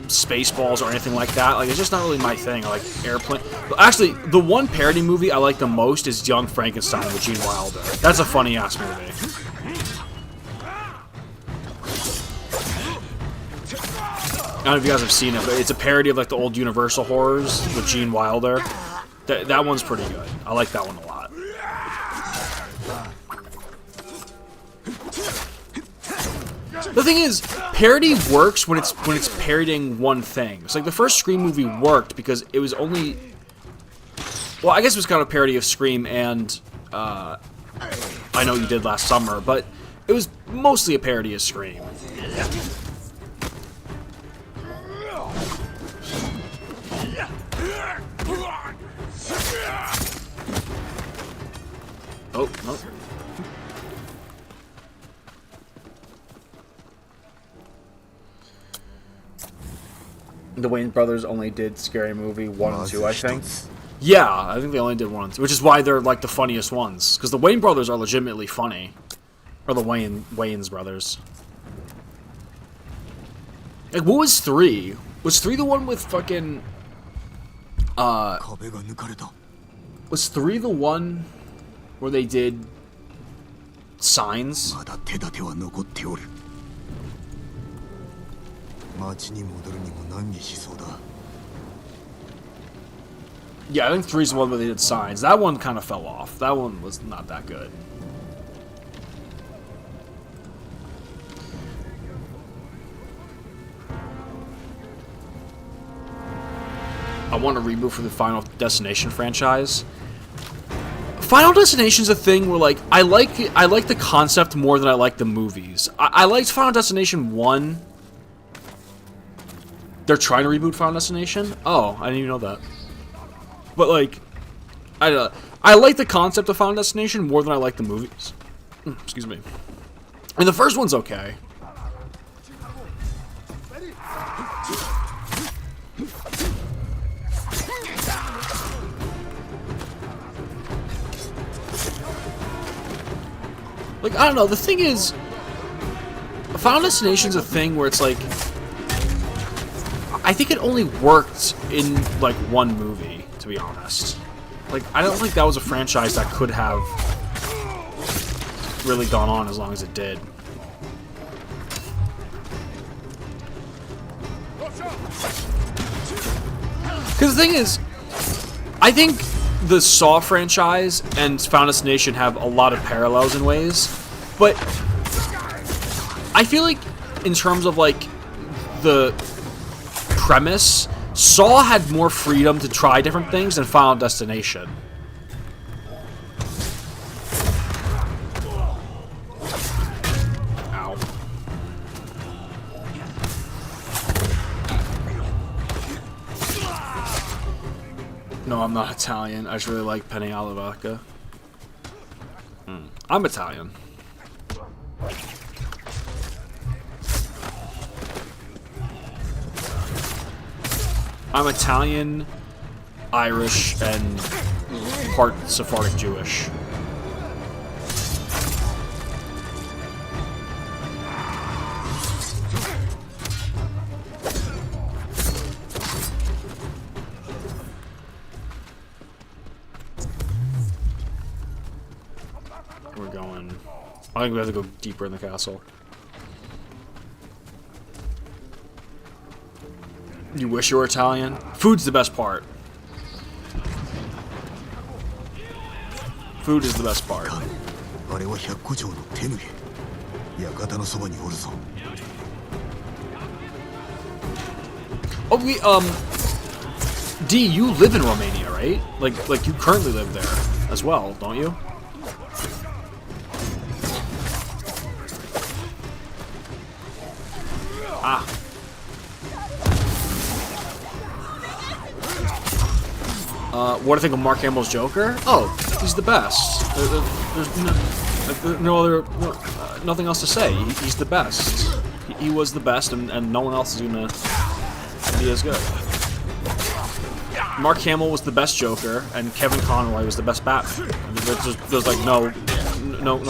Spaceballs or anything like that. Like, it's just not really my thing. I like Airplane. But actually, the one parody movie I like the most is Young Frankenstein with Gene Wilder. That's a funny-ass movie. I don't know if you guys have seen it, but it's a parody of, like, the old Universal horrors with Gene Wilder. That one's pretty good. I like that one a lot. The thing is, parody works when it's parodying one thing. It's like the first Scream movie worked because it was only... Well, I guess it was kind of a parody of Scream and I Know You Did Last Summer, but it was mostly a parody of Scream. Oh, no. The Wayne brothers only did Scary Movie 1 and 2, I think. Yeah, I think they only did 1 and 2, which is why they're like the funniest ones. Because the Wayne brothers are legitimately funny. Or the Wayne's brothers. Like, what was 3? Was 3 the one with fucking... Was 3 the one where they did Signs? Yeah, I think 3's the one where they did Signs. That one kind of fell off. That one was not that good. I want a reboot for the Final Destination franchise. Final Destination's a thing where, like, I like the concept more than I like the movies. I liked Final Destination 1. They're trying to reboot Final Destination? Oh, I didn't even know that. But, like, I like the concept of Final Destination more than I like the movies. Excuse me. And the first one's okay. Like, I don't know, the thing is, Final Destination's a thing where it's like, I think it only worked in, like, one movie, to be honest. Like, I don't think that was a franchise that could have really gone on as long as it did. Because the thing is, I think the Saw franchise and Final Destination have a lot of parallels in ways, but I feel like in terms of, like, the premise, Saw had more freedom to try different things than Final Destination. Ow. No, I'm not Italian. I just really like penne alla vodka. I'm Italian. I'm Italian, Irish, and part Sephardic Jewish. We're going. I think we have to go deeper in the castle. You wish you were Italian? Food's the best part. Food is the best part. Oh, D, you live in Romania, right? Like you currently live there as well, don't you? Ah. What do I think of Mark Hamill's Joker? Oh, he's the best. There's nothing else to say. He's the best. He was the best, and no one else is gonna be as good. Mark Hamill was the best Joker, and Kevin Conroy was the best Batman. I mean, there's like no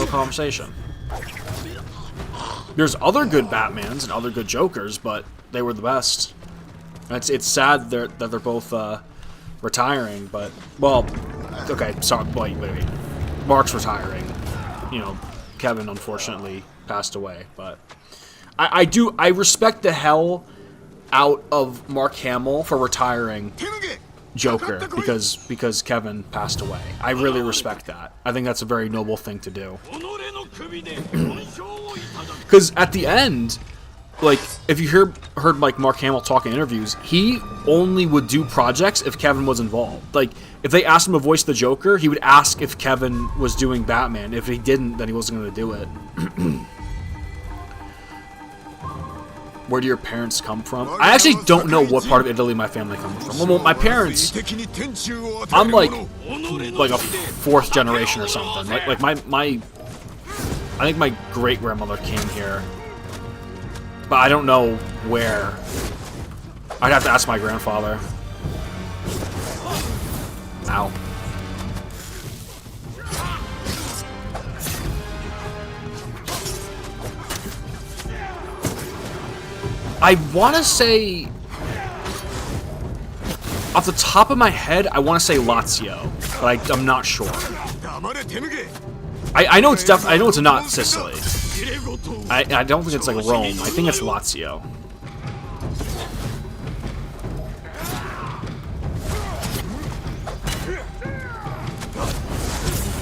conversation. There's other good Batmans and other good Jokers, but they were the best. It's sad that they're both retiring, but, well, okay, sorry, wait. Mark's retiring. You know, Kevin unfortunately passed away, but I respect the hell out of Mark Hamill for retiring Joker because Kevin passed away. I really respect that. I think that's a very noble thing to do. Because at the end, like, if you heard like Mark Hamill talk in interviews, he only would do projects if Kevin was involved. Like, if they asked him to voice the Joker, he would ask if Kevin was doing Batman. If he didn't, then he wasn't going to do it. Where do your parents come from? I actually don't know what part of Italy my family comes from. Well, my parents, I'm like a fourth generation or something. Like my I think my great grandmother came here, but I don't know where. I'd have to ask my grandfather. Ow. I want to say, off the top of my head, I want to say Lazio, but I'm not sure. I know it's I know it's not Sicily. I don't think it's like Rome. I think it's Lazio.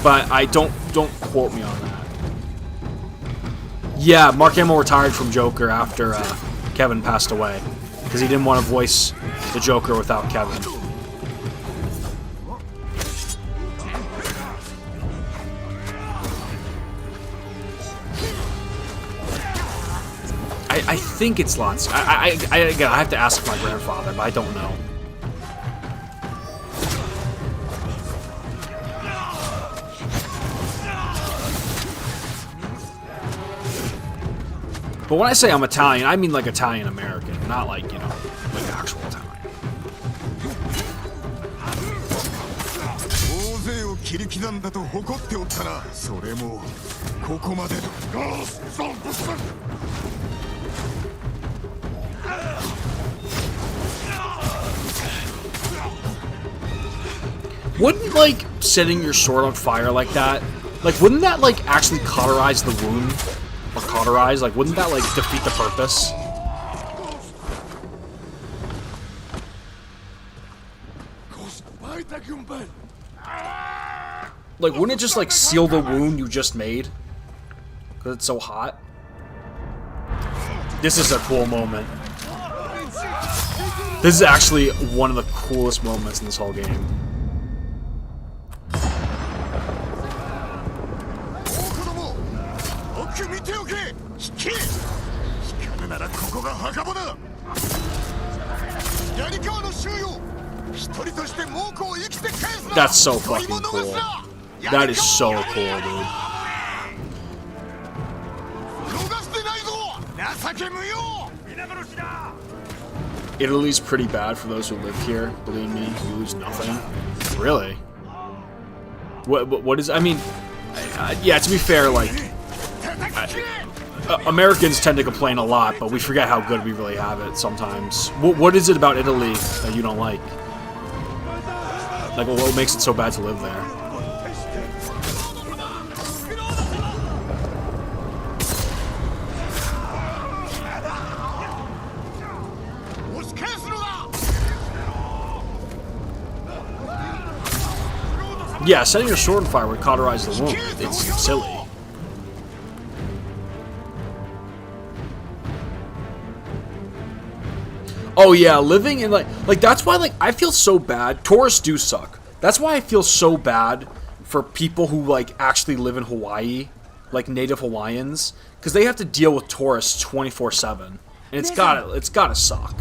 But I don't quote me on that. Yeah, Mark Hamill retired from Joker after Kevin passed away because he didn't want to voice the Joker without Kevin. I think it's lots. Again, I have to ask my grandfather, but I don't know. But when I say I'm Italian, I mean like Italian American, not like, you know, like actual Italian. 大勢を切り刻んだと誇っておったな。それもここまでだ。Wouldn't, like, setting your sword on fire like that, like, wouldn't that, like, actually cauterize the wound? Or cauterize? Like, wouldn't that, like, defeat the purpose? Like, wouldn't it just, like, seal the wound you just made? Because it's so hot? This is a cool moment. This is actually one of the coolest moments in this whole game. ならここが墓場だ。槍川の収容。一人として猛虎を生きて返すな。 That's so fucking cool. That is so cool, dude. 逃してないぞ。情け無用。皆殺しだ。 Italy's pretty bad for those who live here. Believe me, you lose nothing. Really? What is? I mean, yeah. To be fair, like. Americans tend to complain a lot, but we forget how good we really have it sometimes. What is it about Italy that you don't like? Like, what makes it so bad to live there? Yeah, setting your sword on fire would cauterize the wound. It's silly. Oh yeah, living in like that's why like I feel so bad. Tourists do suck. That's why I feel so bad for people who like actually live in Hawaii, like native Hawaiians, because they have to deal with tourists 24/7, and it's gotta suck.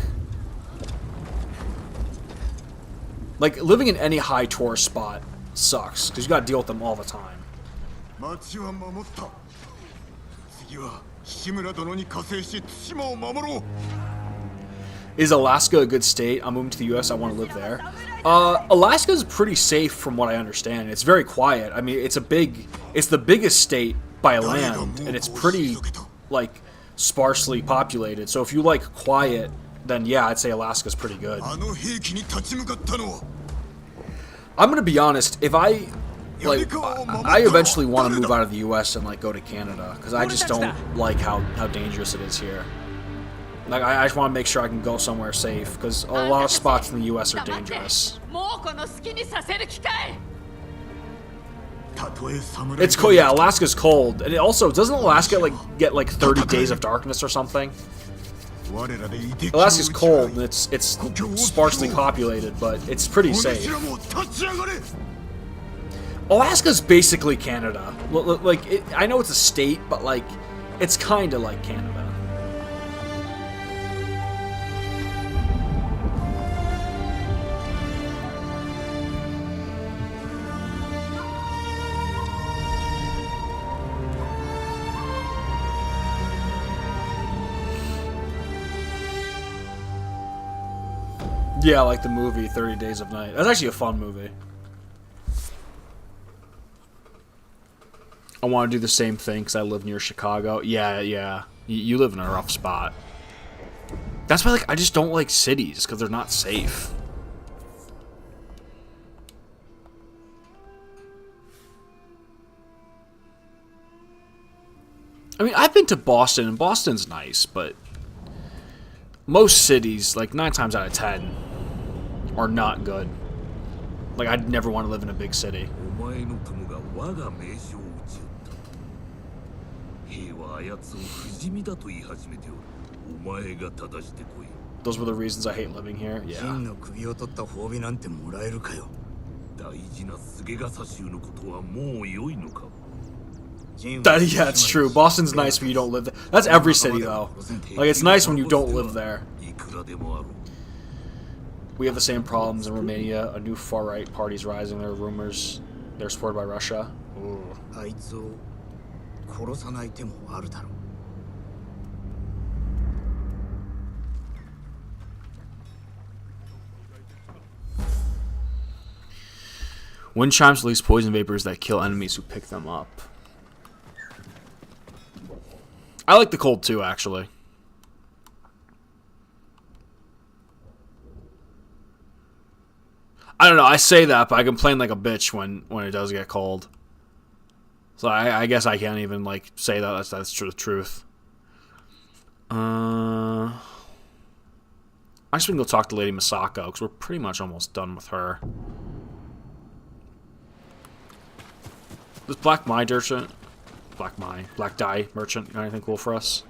Like living in any high tourist spot sucks because you gotta deal with them all the time. 町は守った。次は志村殿に加勢し対馬を守ろう。 Is Alaska a good state? I'm moving to the U.S. I want to live there. Alaska is pretty safe from what I understand. It's very quiet. I mean, it's the biggest state by land, and it's pretty, like, sparsely populated. So if you like quiet, then yeah, I'd say Alaska's pretty good. I'm gonna be honest. If I eventually want to move out of the U.S. and like go to Canada, because I just don't like how dangerous it is here. Like, I just want to make sure I can go somewhere safe, because a lot of spots in the U.S. are dangerous. It's cool, yeah, Alaska's cold. And it also, doesn't Alaska, like, get, like, 30 days of darkness or something? Alaska's cold, and it's sparsely populated, but it's pretty safe. Alaska's basically Canada. Like, I know it's a state, but, like, it's kind of like Canada. Yeah, like the movie 30 Days of Night. That's actually a fun movie. I want to do the same thing because I live near Chicago. Yeah. You live in a rough spot. That's why, like, I just don't like cities because they're not safe. I mean, I've been to Boston, and Boston's nice, but most cities, like 9 times out of 10, are not good. Like, I'd never want to live in a big city. Those were the reasons I hate living here. Yeah. That, yeah, it's true. Boston's nice when you don't live there. That's every city, though. Like, it's nice when you don't live there. We have the same problems in Romania. A new far-right party's rising. There are rumors they're supported by Russia. Ooh. Wind chimes release poison vapors that kill enemies who pick them up. I like the cold too, actually. I don't know, I say that, but I complain like a bitch when it does get cold. So I guess I can't even like say that that's the truth. I guess we can go talk to Lady Masako, because we're pretty much almost done with her. This black dye merchant, got anything cool for us?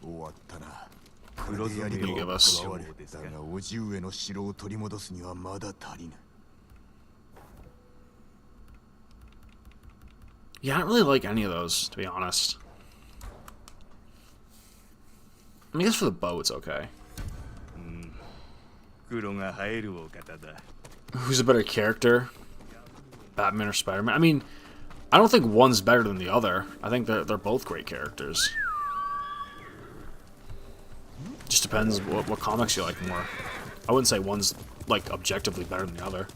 What What can you give us? Yeah, I don't really like any of those, to be honest. I mean, I guess for the bow, it's okay. Who's a better character? Batman or Spider-Man? I mean, I don't think one's better than the other. I think they're both great characters. Just depends what comics you like more. I wouldn't say one's, like, objectively better than the other.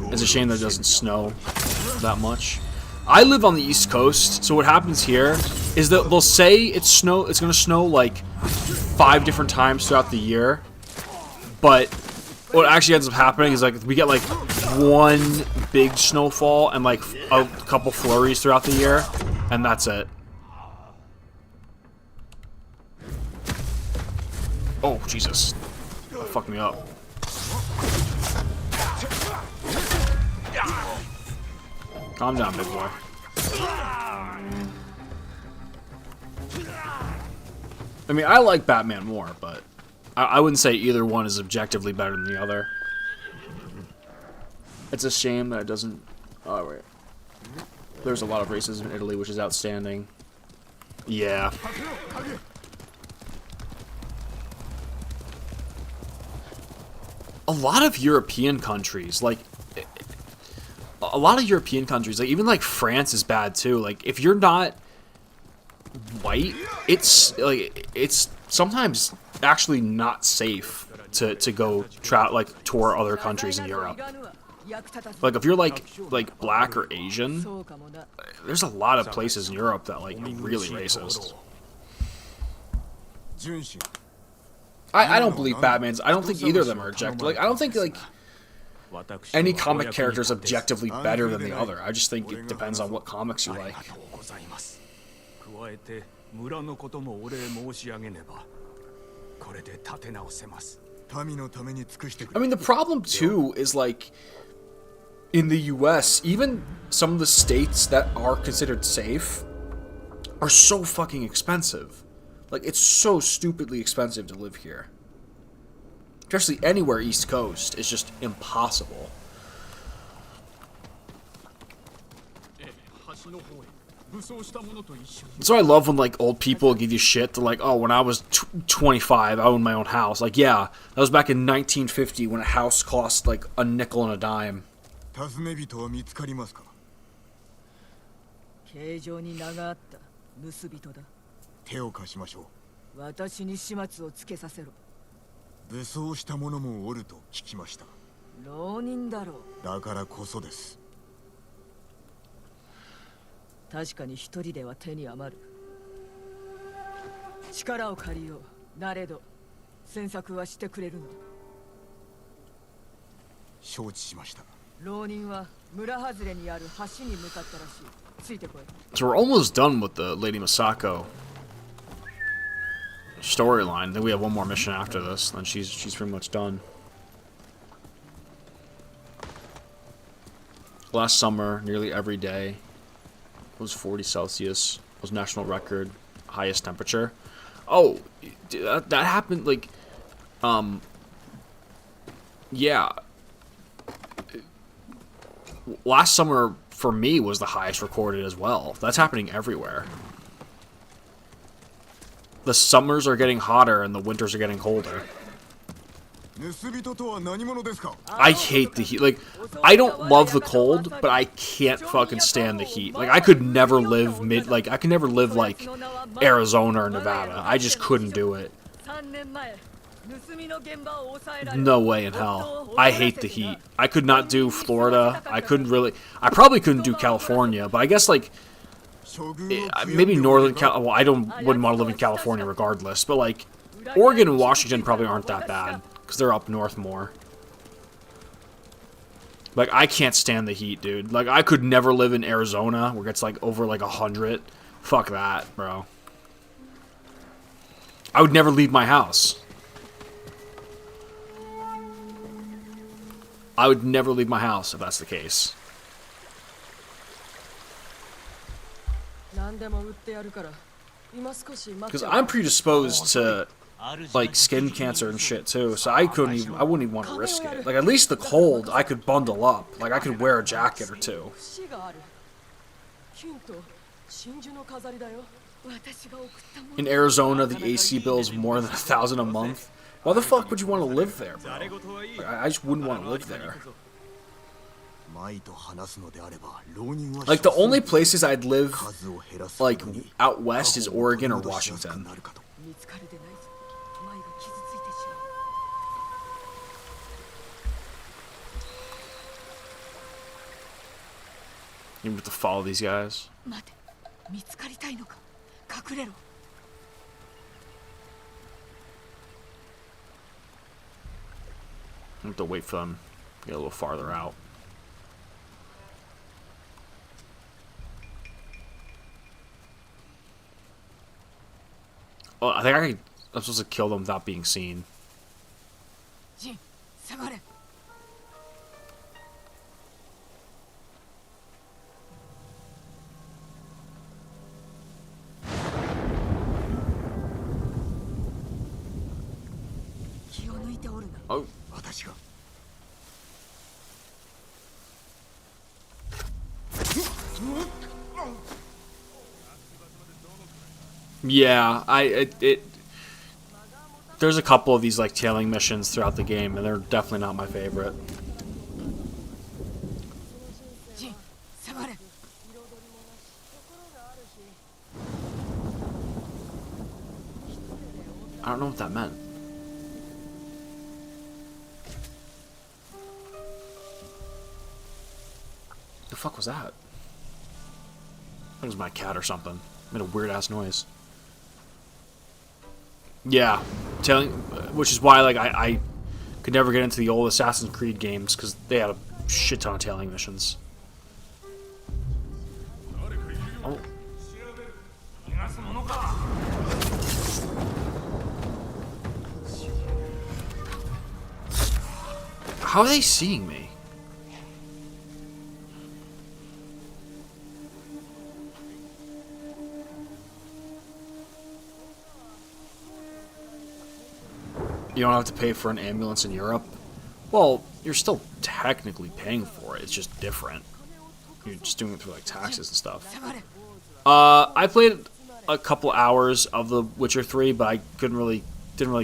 It's a shame that it doesn't snow that much. I live on the East Coast, so what happens here is that they'll say it's going to snow like 5 different times throughout the year, but what actually ends up happening is like we get like one big snowfall and like a couple flurries throughout the year, and that's it. Oh, Jesus. That fucked me up. Calm down, big boy. I mean, I like Batman more, but I wouldn't say either one is objectively better than the other. It's a shame that it doesn't... Oh, wait. There's a lot of racism in Italy, which is outstanding. Yeah. A lot of European countries, like... A lot of European countries, like even like France is bad too. Like if you're not white, it's sometimes actually not safe to go tour other countries in Europe. Like if you're like black or Asian, there's a lot of places in Europe that like are really racist. I don't believe Batman's. I don't think either of them are objective. Like I don't think like any comic character is objectively better than the other. I just think it depends on what comics you like. I mean, the problem too is like in the US, even some of the states that are considered safe are so fucking expensive. Like it's so stupidly expensive to live here. Especially anywhere East Coast, it's just impossible. That's why I love when like old people give you shit. They're like, oh, when I was 25, I owned my own house. Like, yeah, that was back in 1950 when a house cost like a nickel and a dime. So we're almost done with the Lady Masako storyline. Then we have one more mission after this, then she's pretty much done. Last summer, nearly every day. was 40 Celsius. Was national record highest temperature. Oh, that happened like, yeah. Last summer for me was the highest recorded as well. That's happening everywhere. The summers are getting hotter and the winters are getting colder. I hate the heat. Like, I don't love the cold, but I can't fucking stand the heat. Like, I could never live I could never live like Arizona or Nevada. I just couldn't do it. No way in hell. I hate the heat. I could not do Florida. I probably couldn't do California, but I guess like maybe Northern Cal. Well, wouldn't want to live in California regardless, but like Oregon and Washington probably aren't that bad because they're up north more. Like, I can't stand the heat, dude. Like, I could never live in Arizona where it's like over like 100. Fuck that, bro. I would never leave my house. I would never leave my house if that's the case. Because I'm predisposed to like skin cancer and shit too, so I wouldn't even want to risk it. Like, at least the cold, I could bundle up. Like, I could wear a jacket or two. In Arizona, the AC bill is more than $1,000 a month. Why the fuck would you want to live there, bro? Like, I just wouldn't want to live there. Like, the only places I'd live, like, out west is Oregon or Washington. You have to follow these guys. I have to wait for them to get a little farther out. Oh, I think I'm supposed to kill them without being seen. Oh. Yeah, there's a couple of these like tailing missions throughout the game, and they're definitely not my favorite. I don't know what that meant. The fuck was that? I think it was my cat or something. Made a weird ass noise. Yeah, which is why like I could never get into the old Assassin's Creed games because they had a shit ton of tailing missions. Oh. How are they seeing me? You don't have to pay for an ambulance in Europe? Well, you're still technically paying for it. It's just different. You're just doing it through like taxes and stuff. I played a couple hours of The Witcher 3, but I didn't really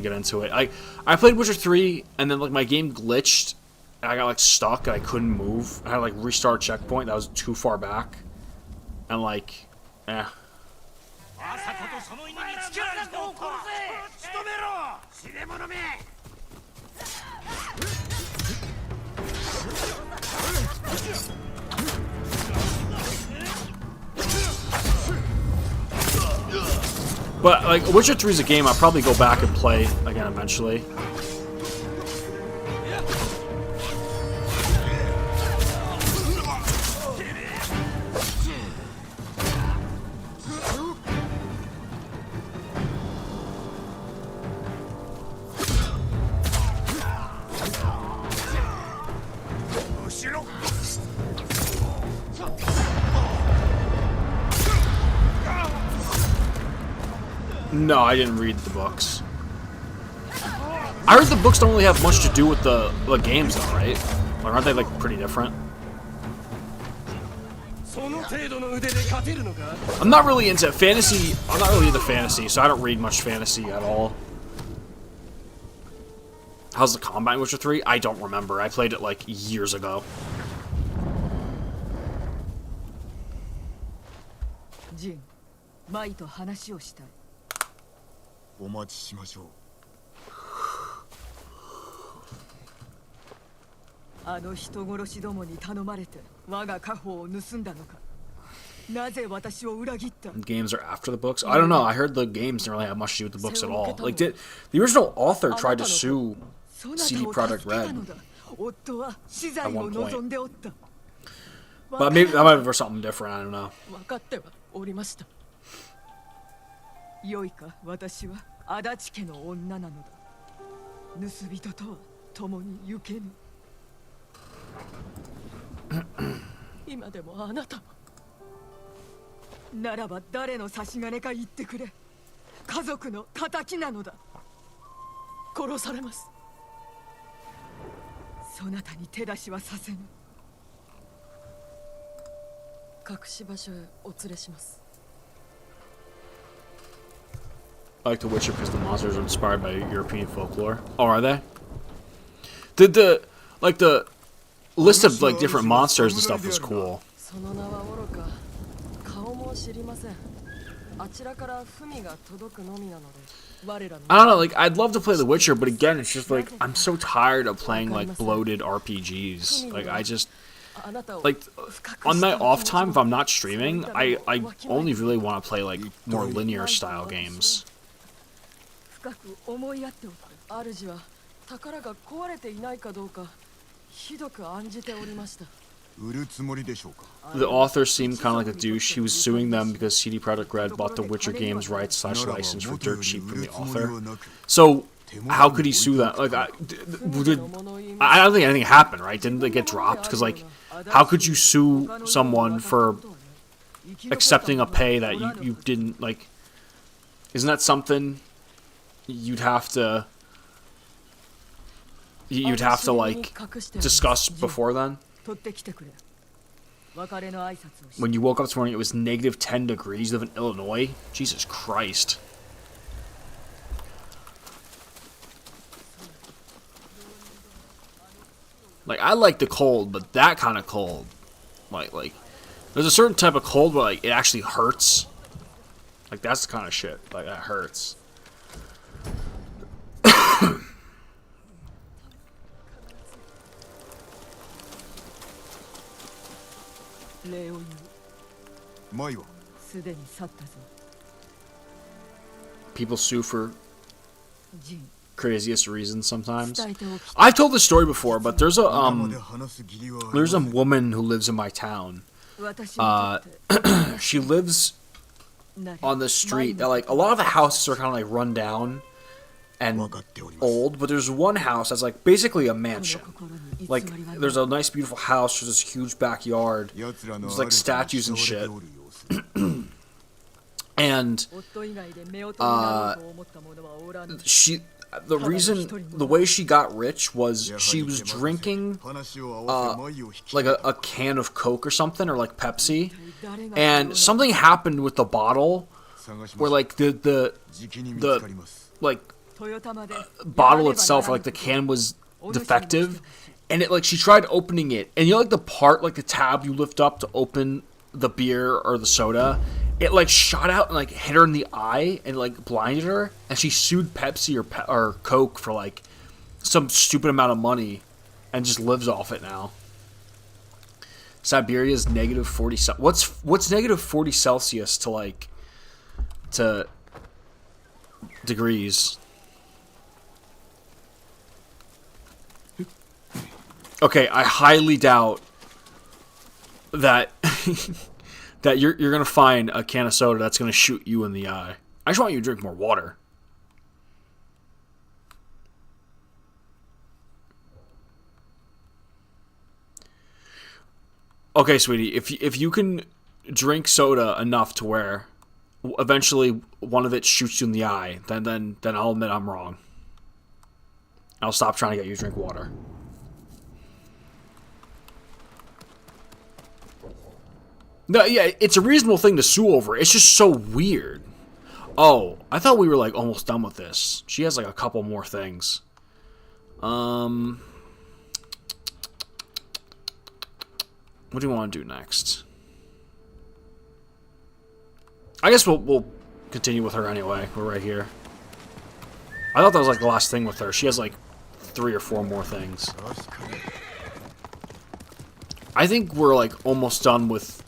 get into it. I played Witcher 3 and then like my game glitched and I got like stuck and I couldn't move. I had to like restart checkpoint. That was too far back. And like, eh. But like Witcher 3 is a game I'll probably go back and play again eventually. No, I didn't read the books. I heard the books don't really have much to do with the games, though, right? Like, aren't they like pretty different? I'm not really into fantasy. I'm not really into fantasy, so I don't read much fantasy at all. How's the combat in Witcher 3? I don't remember. I played it like years ago. Jin, マイと話をしたい。お待ちしましょう。あの人殺しどもに頼まれて我が家宝を盗んだのか。なぜ私を裏切った？ Games are after the books? I don't know. I heard the games didn't really have much to do with the books at all. Like, the original author tried to sue CD Projekt Red at one point. But maybe that might be for something different. I don't know. 分かってはおりました。良いか、私は足立家の女なのだ。盗人とは共に行けぬ。今でもあなたは。ならば誰の差し金か言ってくれ。家族の仇なのだ。殺されます。そなたに手出しはさせぬ。隠し場所へお連れします。I like The Witcher because the monsters are inspired by European folklore. Oh, are they? Did the list of like different monsters and stuff was cool. I don't know, like I'd love to play The Witcher, but again, it's just like I'm so tired of playing like bloated RPGs. Like I just like on my off time if I'm not streaming, I only really want to play like more linear style games. 主は宝が壊れていないかどうかひどく案じておりました。 The author seemed kind of like a douche. He was suing them because CD Projekt Red bought the Witcher games rights / license for dirt cheap from the author. So how could he sue them? Like I don't think anything happened, right? Didn't they get dropped? Because like, how could you sue someone for accepting a pay that you didn't like? Isn't that something you'd have to like discuss before then? When you woke up this morning, it was negative 10 degrees. You live in Illinois? Jesus Christ. Like, I like the cold, but that kind of cold. Like, there's a certain type of cold where, like, it actually hurts. Like, that's the kind of shit. Like, that hurts. People sue for craziest reasons sometimes. I've told this story before, but there's a woman who lives in my town. She lives on the street that like a lot of the houses are kind of like run down and old, but there's one house that's like basically a mansion. Like there's a nice beautiful house, there's this huge backyard, there's like statues and shit. And the way she got rich was she was drinking like a can of Coke or something, or like Pepsi, and something happened with the bottle where like the like bottle itself, or like the can was defective, and it like she tried opening it, and you know like the part, like the tab you lift up to open the beer or the soda, it like shot out and like hit her in the eye and like blinded her, and she sued Pepsi or Coke for like some stupid amount of money and just lives off it now. Siberia's negative 40. What's negative 40 Celsius to like to degrees? Okay, I highly doubt that that you're gonna find a can of soda that's gonna shoot you in the eye. I just want you to drink more water. Okay, sweetie, if you can drink soda enough to where eventually one of it shoots you in the eye, then I'll admit I'm wrong. I'll stop trying to get you to drink water. No, yeah, it's a reasonable thing to sue over. It's just so weird. Oh, I thought we were like almost done with this. She has like a couple more things. What do you want to do next? I guess we'll continue with her anyway. We're right here. I thought that was like the last thing with her. She has like 3 or 4 more things. I think we're like almost done with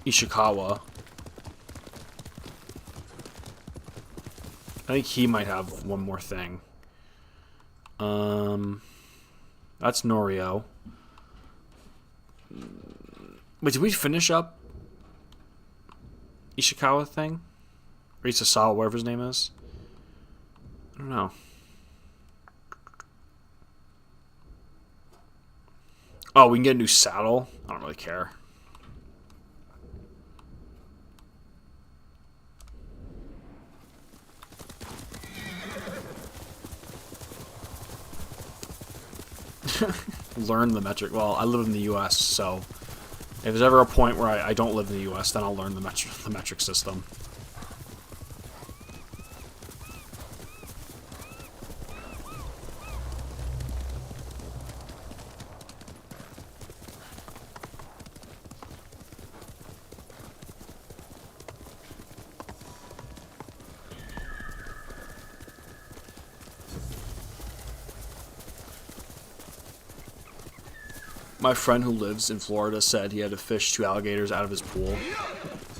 Ishikawa. I think he might have one more thing. That's Norio. Wait, did we finish up Ishikawa thing? Or Isasawa, whatever his name is? I don't know. Oh, we can get a new saddle? I don't really care. Learn the metric. Well, I live in the US, so if there's ever a point where I don't live in the US, then I'll learn the metric system. My friend who lives in Florida said he had to fish 2 alligators out of his pool.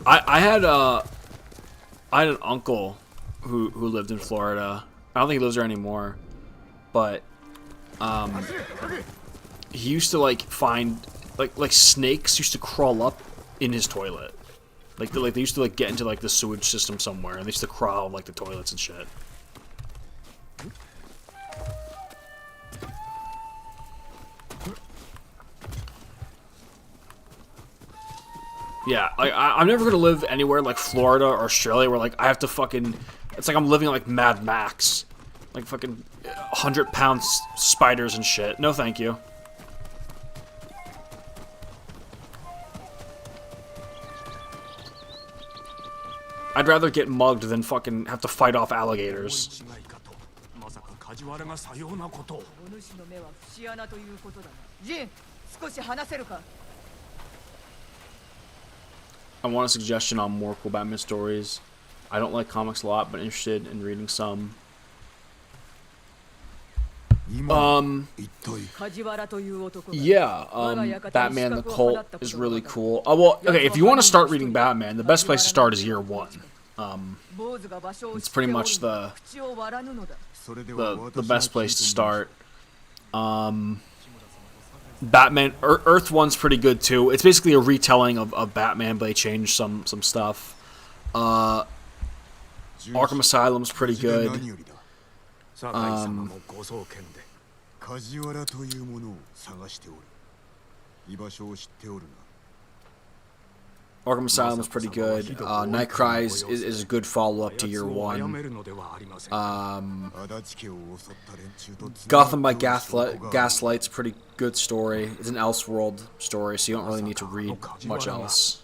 I had an uncle who lived in Florida. I don't think he lives there anymore, but he used to like find like snakes used to crawl up in his toilet. Like they used to like get into like the sewage system somewhere, and they used to crawl like the toilets and shit. Yeah, like I'm never gonna live anywhere like Florida or Australia where like I have to fucking. It's like I'm living like Mad Max, like fucking 100-pound spiders and shit. No, thank you. I'd rather get mugged than fucking have to fight off alligators. I want a suggestion on more cool Batman stories. I don't like comics a lot, but interested in reading some. Yeah, Batman the Cult is really cool. Well, okay, if you want to start reading Batman, the best place to start is year 1. It's pretty much the best place to start. Batman Earth 1's pretty good too. It's basically a retelling of Batman, but they changed some stuff. Arkham Asylum's pretty good. Arkham Asylum's pretty good. Nightcries is a good follow-up to year 1. Gotham by Gaslight's a pretty good story. It's an Elseworld story, so you don't really need to read much else.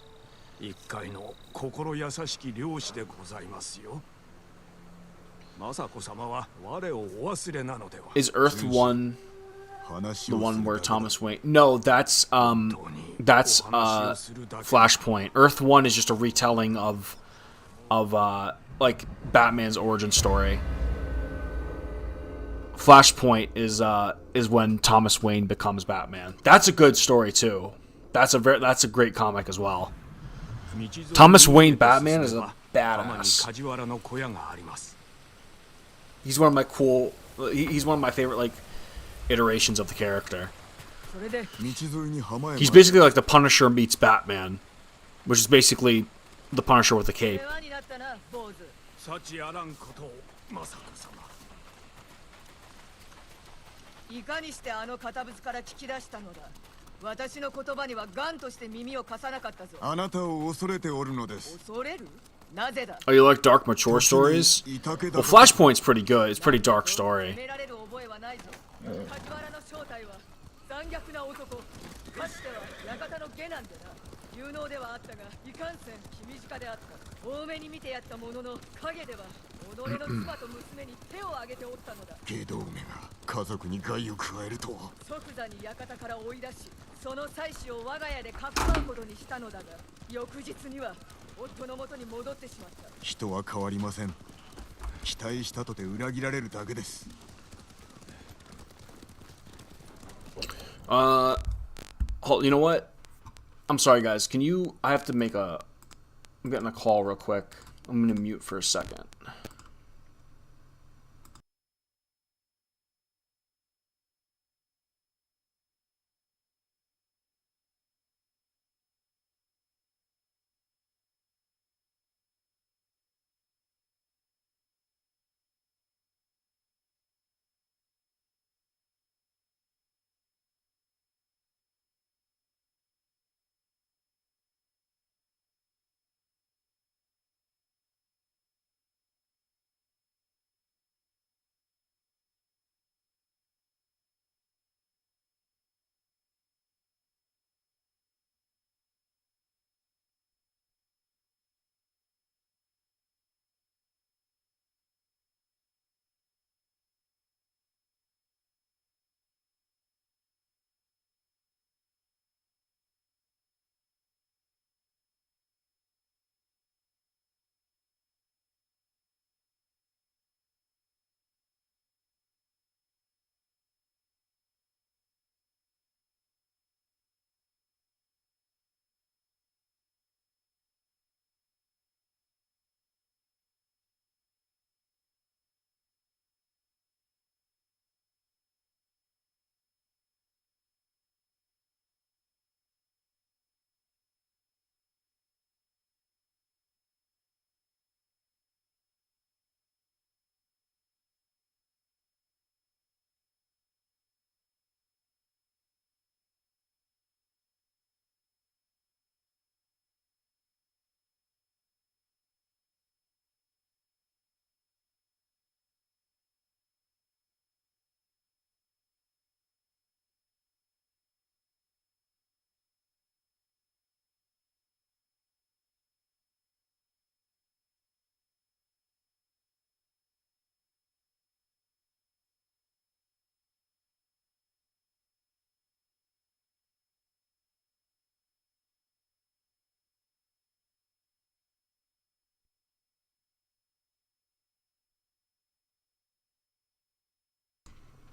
Is Earth 1 the one where Thomas Wayne? No, that's Flashpoint. Earth 1 is just a retelling of like Batman's origin story. Flashpoint is when Thomas Wayne becomes Batman. That's a good story too. That's a great comic as well. Thomas Wayne Batman is a badass. He's one of my favorite like iterations of the character. He's basically like the Punisher meets Batman, which is basically the Punisher with a cape. 私の言葉にはガンとして耳を貸さなかったぞ。あなたを恐れておるのです。恐れる？なぜだ？ Oh, you like dark, mature stories? Well, Flashpoint's pretty good. It's a pretty dark story. められる覚えはないぞ。梶原の正体は残虐な男。かつては館の下男でな。有能ではあったが、いかんせん気短であった。多めに見てやったものの陰では己の妻と娘に手を挙げておったのだ。外道めが家族に害を加えるとは。即座に館から追い出し、その妻子を我が家でかくまうことにしたのだが、翌日には夫の元に戻ってしまった。人は変わりません。期待したとて裏切られるだけです。You know what? I'm sorry, guys. Can you... I have to make a... I'm getting a call real quick. I'm going to mute for a second.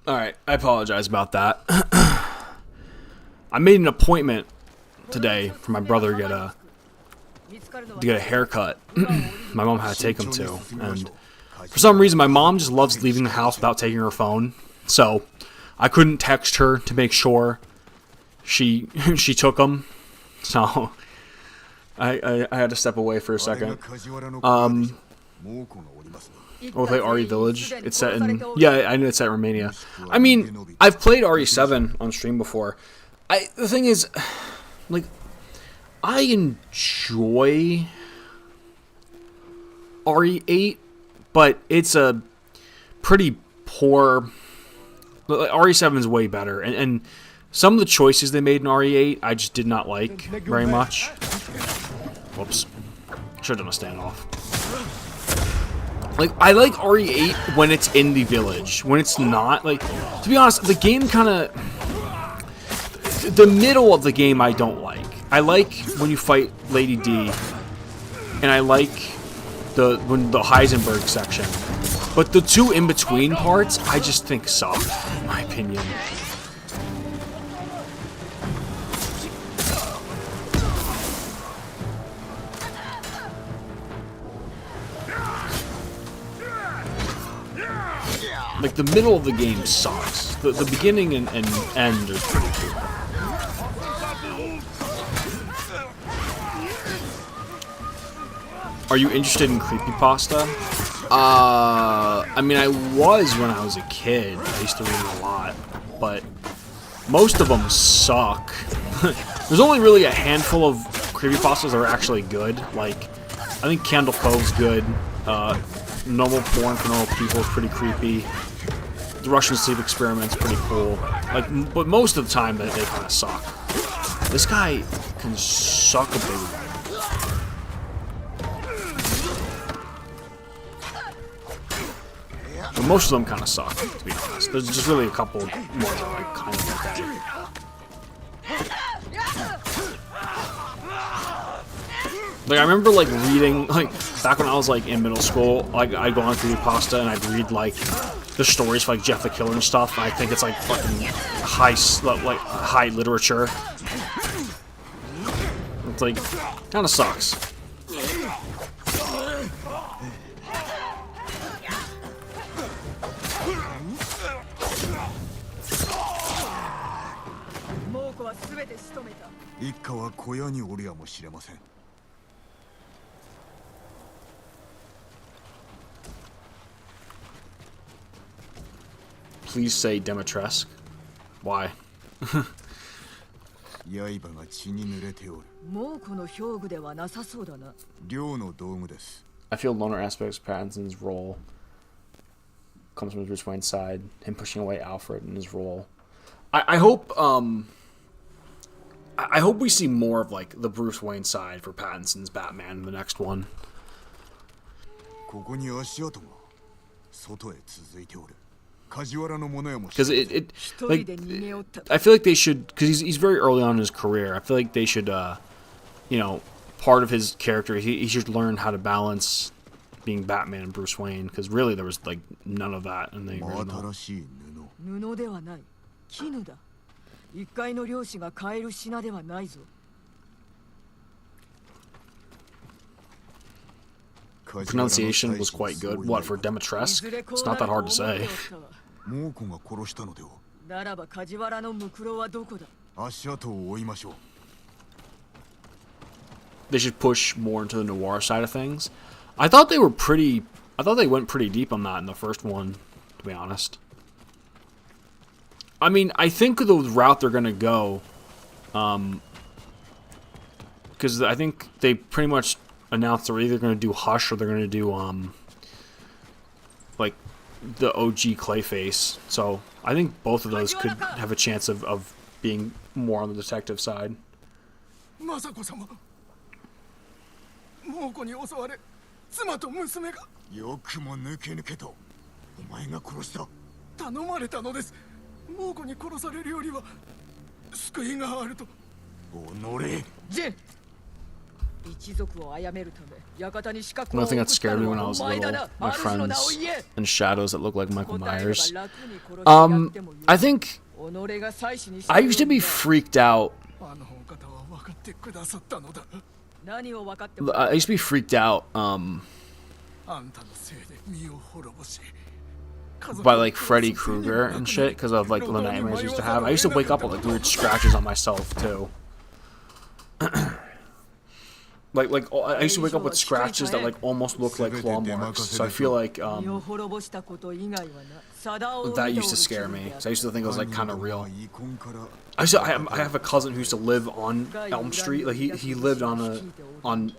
Alright, I apologize about that. I made an appointment today for my brother to get a haircut. My mom had to take him to. And for some reason, my mom just loves leaving the house without taking her phone. So I couldn't text her to make sure she took him. So I had to step away for a second. We'll play RE Village. It's set in... Yeah, I know it's set in Romania. I mean, I've played RE7 on stream before. The thing is, like, I enjoy RE8, but it's a pretty poor... RE7 is way better, and some of the choices they made in RE8 I just did not like very much. Whoops. Should have done a standoff. Like, I like RE8 when it's in the village. When it's not, like, to be honest, the game kind of... The middle of the game I don't like. I like when you fight Lady D, and I like the Heisenberg section. But the two in-between parts, I just think suck, in my opinion. Like, the middle of the game sucks. The beginning and end are pretty cool. Are you interested in creepypasta? I mean, I was when I was a kid. I used to read a lot. But most of them suck. There's only really a handful of creepypastas that are actually good. Like, I think Candle Cove's good. Normal Porn for Normal People is pretty creepy. The Russian Sleep Experiment's pretty cool. Like, but most of the time they kind of suck. This guy can suck a big one. But most of them kind of suck, to be honest. There's just really a couple more that are like kind of okay. Like, I remember, like, reading, like, back when I was, like, in middle school, like, I'd go on Creepypasta and I'd read, like, the stories for, like, Jeff the Killer and stuff, and I think it's, like, fucking high literature. It's, like, kind of sucks. Please say Demetresque. Why? I feel loner aspects of Pattinson's role comes from Bruce Wayne's side, him pushing away Alfred in his role. I hope I hope we see more of, like, the Bruce Wayne side for Pattinson's Batman in the next one. Because like, I feel like they should, because he's very early on in his career. I feel like they should, you know, part of his character, he should learn how to balance being Batman and Bruce Wayne. Because really, there was like none of that in the original. Pronunciation was quite good. What, for Demetresque? It's not that hard to say. They should push more into the noir side of things. I thought they went pretty deep on that in the first one, to be honest. I mean, I think the route they're gonna go, because I think they pretty much announced they're either gonna do Hush or they're gonna do like the OG Clayface. So I think both of those could have a chance of being more on the detective side. One thing that scared me when I was little, my friends and shadows that look like Michael Myers. I think I used to be freaked out. I used to be freaked out by like Freddy Krueger and shit because of like the nightmares I used to have. I used to wake up with like weird scratches on myself too. Like I used to wake up with scratches that like almost look like claw marks. So I feel like that used to scare me. So I used to think it was like kind of real. I have a cousin who used to live on Elm Street. Like he lived on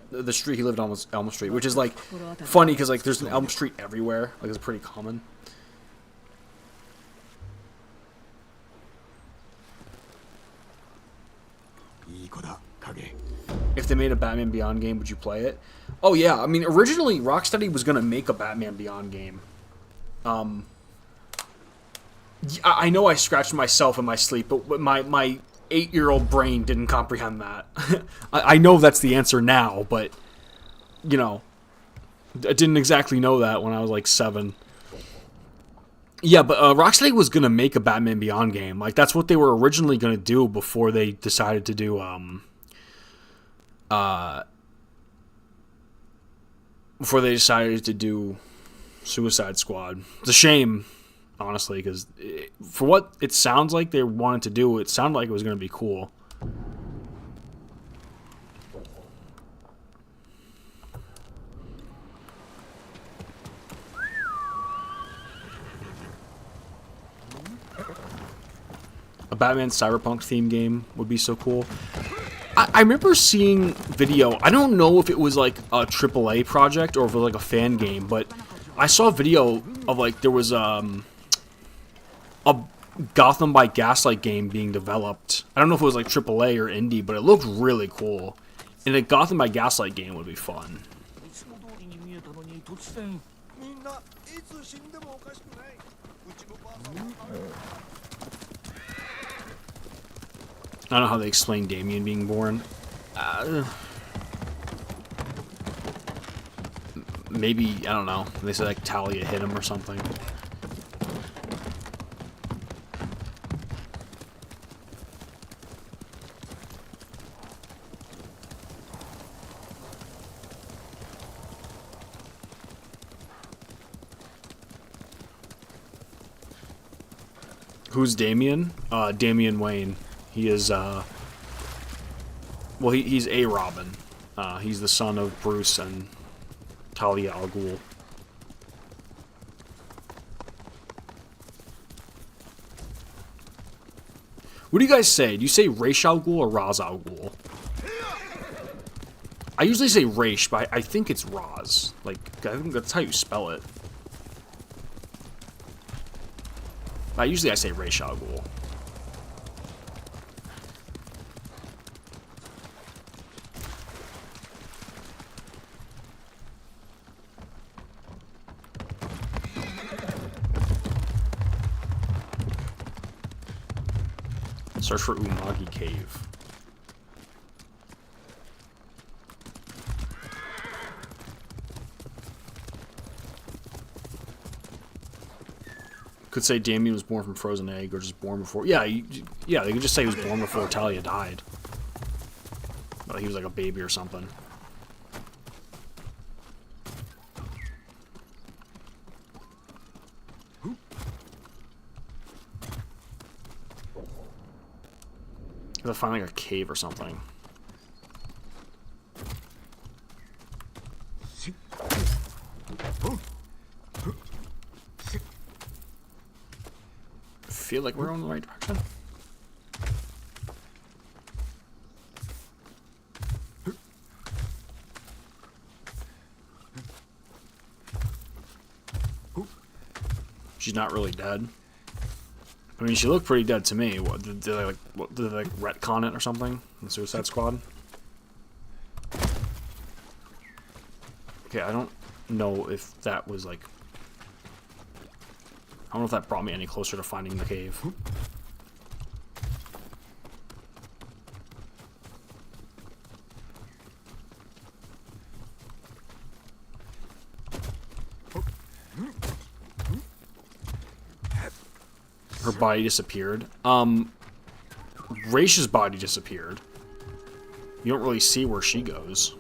the street he lived on was Elm Street, which is like funny because like there's an Elm Street everywhere. Like it's pretty common. If they made a Batman Beyond game, would you play it? Oh yeah, I mean originally Rocksteady was gonna make a Batman Beyond game. I know I scratched myself in my sleep, but my 8-year-old brain didn't comprehend that. I know that's the answer now, but you know, I didn't exactly know that when I was like 7. Yeah, but Rocksteady was gonna make a Batman Beyond game. Like that's what they were originally gonna do before they decided to do Suicide Squad. It's a shame, honestly, because for what it sounds like they wanted to do, it sounded like it was going to be cool. A Batman Cyberpunk theme game would be so cool. I remember seeing video. I don't know if it was like a AAA project or if it was like a fan game, but I saw a video of like there was a Gotham by Gaslight game being developed. I don't know if it was like AAA or indie, but it looked really cool. And a Gotham by Gaslight game would be fun. I don't know how they explain Damien being born. Maybe, I don't know. They said like Talia hit him or something. Who's Damien? Damian Wayne. He is, well, he's a Robin. He's the son of Bruce and Talia al Ghul. What do you guys say? Do you say Ra's al Ghul or Ra's al Ghul? I usually say Ra's, but I think it's Raz. Like, I think that's how you spell it. Usually I say Ra's al Ghul. Search for Umagi Cave. Could say Damien was born from frozen egg or just born before. Yeah, yeah, they could just say he was born before Talia died. Like he was like a baby or something. I find like a cave or something. Feel like we're on the right direction. She's not really dead. I mean, she looked pretty dead to me. What did they like retcon it or something in Suicide Squad? Okay, I don't know if that was like. I don't know if that brought me any closer to finding the cave. Her body disappeared. Raish's body disappeared. You don't really see where she goes.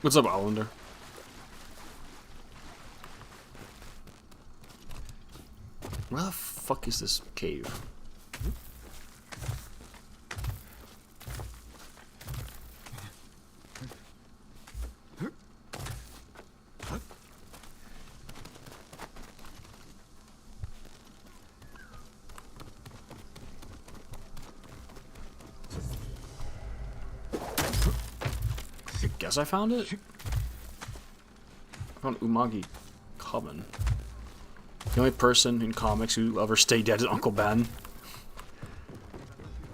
What's up, Islander? Where the fuck is this cave? Guess I found it? I found Umagi Coven. The only person in comics who ever stayed dead is Uncle Ben.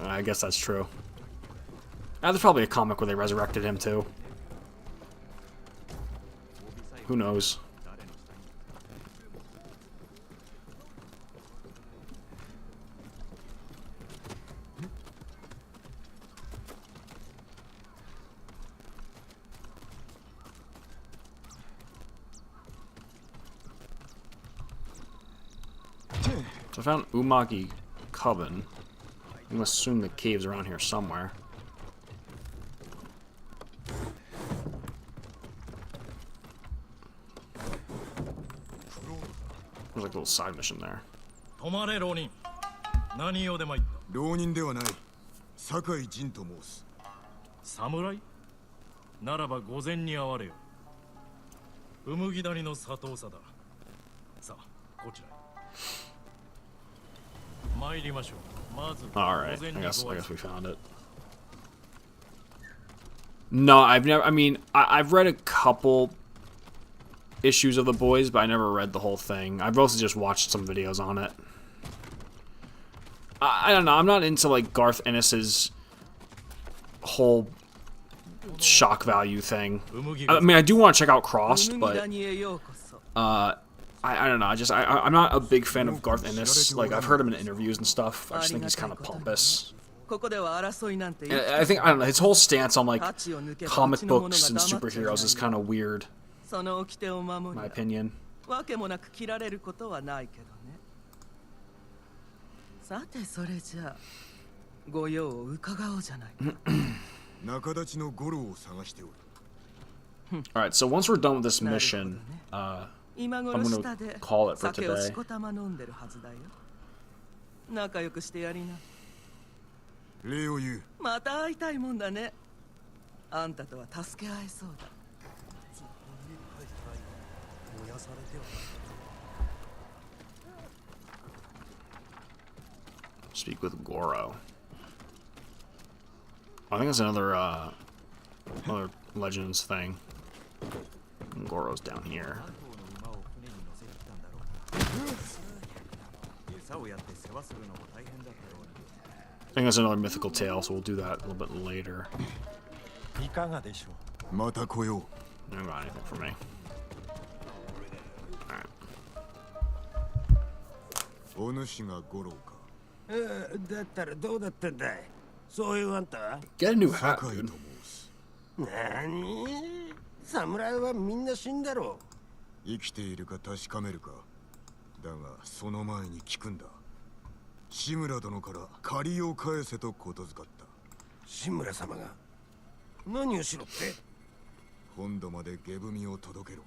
I guess that's true. There's probably a comic where they resurrected him too. Who knows? So I found Umagi Coven. I'm gonna assume the cave's around here somewhere. There's like a little side mission there. 止まれ浪人。何用で参った。浪人ではない。酒井仁と申す。侍？ならば御前に会われよ。うむぎ谷の佐藤さだ。さあ、こちらへ。参りましょう。まず、 Alright, 御前 I に guess ご挨 we 拶。 found it. No, I've never. I mean, I've read a couple issues of The Boys, but I never read the whole thing. I've also just watched some videos on it. I don't know. I'm not into like Garth Ennis's whole shock value thing. I mean, I do want to check out Crossed, but I don't know. I'm not a big fan of Garth Ennis. Like I've heard him in interviews and stuff. I just think he's kind of pompous. I think I don't know. His whole stance on like comic books and superheroes is kind of weird. My opinion. わけもなく切られることはないけどね。さてそれじゃあご用を伺おうじゃないか。仲立ちの五郎を探しておる。 Alright, so once we're done with this mission, I'm 今頃 gonna 下で call it for 酒を today. しこたま飲んでるはずだよ。仲良くしてやりな。礼を言う。また会いたいもんだね。あんたとは助け合えそうだ。 Speak with Goro. I think that's another Legends thing. Goro's down here. I think that's another mythical tale, so we'll do that a little bit later. いかがでしょう。また来よ I don't got anything for me. Alright. う。お主が五郎か。だったらどうだったんだい。そういうあんた。 Get a new hat, 酒井 dude. と申す。なに？侍はみんな死んだろ生きているか確かめるか。だがその前に聞くんだ。志村殿から借りを返せとことづかった。志村様が。何をしろって？本土まで下踏みを届けろ。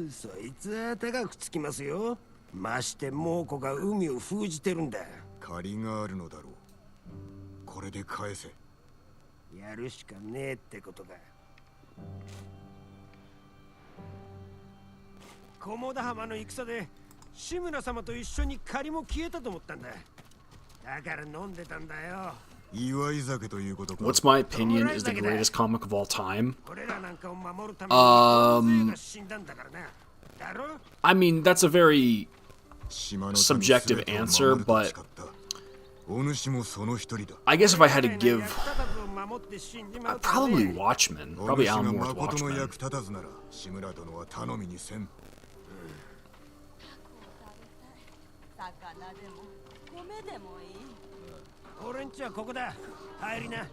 そいつは高くつきますよ。まして猛虎が海を封じてるんだ。借りがあるのだろう。これで返せ。やるしかねえってことか。菰田浜の戦で志村様と一緒に借りも消えたと思ったんだ。だから飲んでたんだよ。祝い酒ということか。 What's my opinion is the greatest comic of all time? 俺らなんかを守るために大勢が死んだんだからな。だろ？ I mean, that's a very 島の民 subjective 全てを answer, 守ると but 誓ったお主もその一人だ。 I guess if I had to give, 役立たずを守って死んじまうと probably ね。 Watchmen. お Probably 主が Alan Moore's 誠の Watchmen. 役立たずなら志村殿は頼みにせん。魚でも米でもいい。俺んちはここだ。入りな。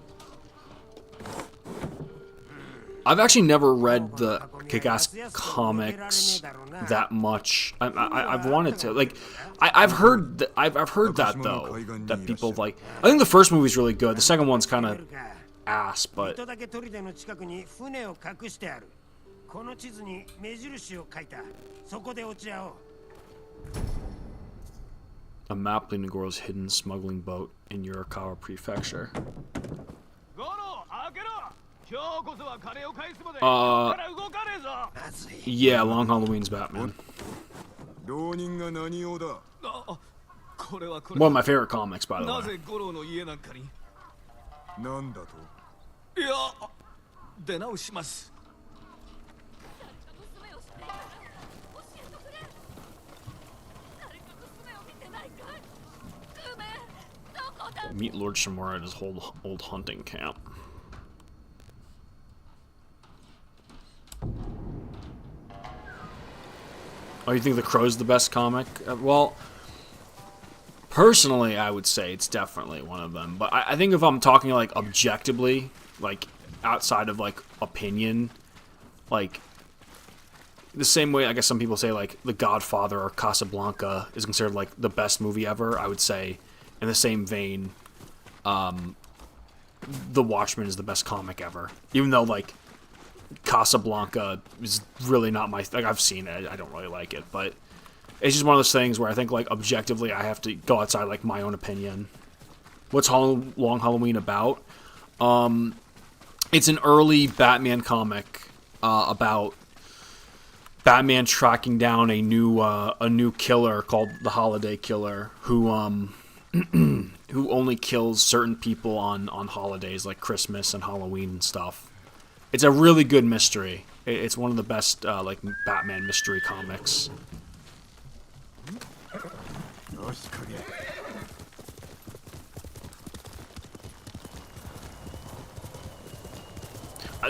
I've actually never read the Kick-Ass comics that much. I've wanted to. Like, I've heard that though. That people like. I think the first movie's really good. The second one's kind of ass, but 糸だけ砦の近くに船を隠してある。この地図に目印を書いた。そこで落ち合おう。 a map leading to Goro's hidden smuggling boat in Yurikawa Prefecture. Yeah, Long Halloween's Batman. 浪人が何用だ。 One of my favorite comics, by the な way. ぜ五郎の家なんかに。なんだと。いや、出直します。 娘を知っていたら教えてくれ。誰か娘を見てないかい。グメ、どこだ。 Meet Lord Shimura at his old hunting camp. Oh, you think The Crow's the best comic? Well, personally, I would say it's definitely one of them. But I think if I'm talking like objectively, like outside of like opinion, like the same way I guess some people say like The Godfather or Casablanca is considered like the best movie ever, I would say in the same vein, The Watchmen is the best comic ever. Even though like Casablanca is really not my like I've seen it, I don't really like it, but it's just one of those things where I think like objectively I have to go outside like my own opinion. What's Long Halloween about? It's an early Batman comic about Batman tracking down a new killer called the Holiday Killer who who only kills certain people on holidays like Christmas and Halloween and stuff. It's a really good mystery. It's one of the best like Batman mystery comics.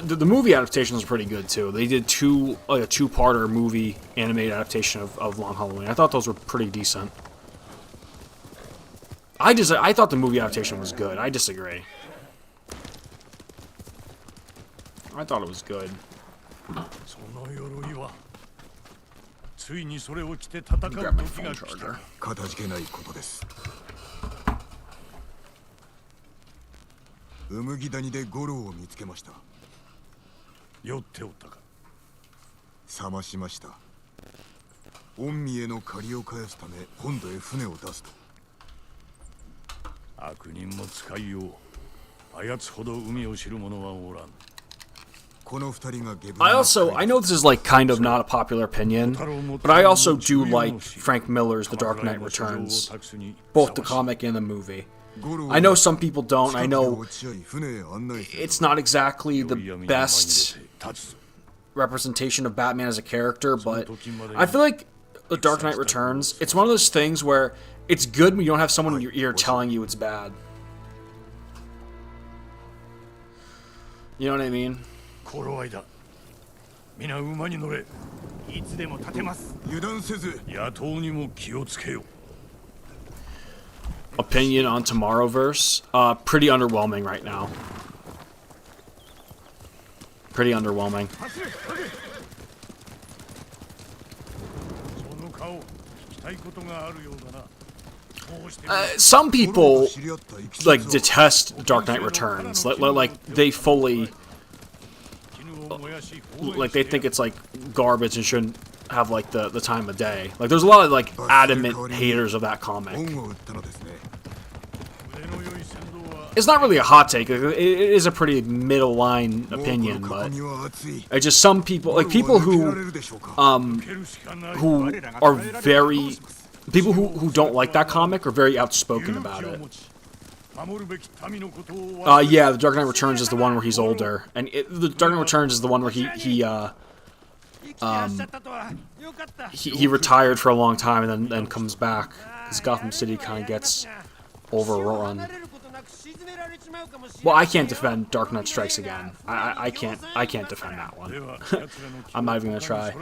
The movie adaptations are pretty good too. They did a two-parter movie animated adaptation of Long Halloween. I thought those were pretty decent. I thought the movie adaptation was good. I disagree. I thought it was good. Let me grab my phone charger. かたじけないことです。麦谷で五郎を見つけました。酔っておったか。覚ましました。御身への借りを返すため本土へ船を出すと。悪人も使いよう。あやつほど海を知る者はおらん。 I know this is like kind of not a popular opinion, but I also do like Frank Miller's The Dark Knight Returns, both the comic and the movie. I know some people don't. I know it's not exactly the best representation of Batman as a character, but I feel like The Dark Knight Returns, it's one of those things where it's good when you don't have someone in your ear telling you it's bad. You know what I mean? 頃合いだ。皆馬に乗れ。いつでも立てます。油断せず。野党にも気をつけよ。Opinion on Tomorrowverse? Pretty underwhelming right now. Pretty underwhelming. その顔、聞きたいことがあるようだな。Some people like detest Dark Knight Returns. Like they fully. Like they think it's like garbage and shouldn't have like the time of day. Like there's a lot of like adamant haters of that comic. It's not really a hot take. It is a pretty middle line opinion, but it's just some people like people who are very people who don't like that comic are very outspoken about it. Yeah, The Dark Knight Returns is the one where he's older, and The Dark Knight Returns is the one where he retired for a long time and then comes back because Gotham City kind of gets overrun. Well, I can't defend Dark Knight Strikes Again. I can't defend that one. I'm not even gonna try.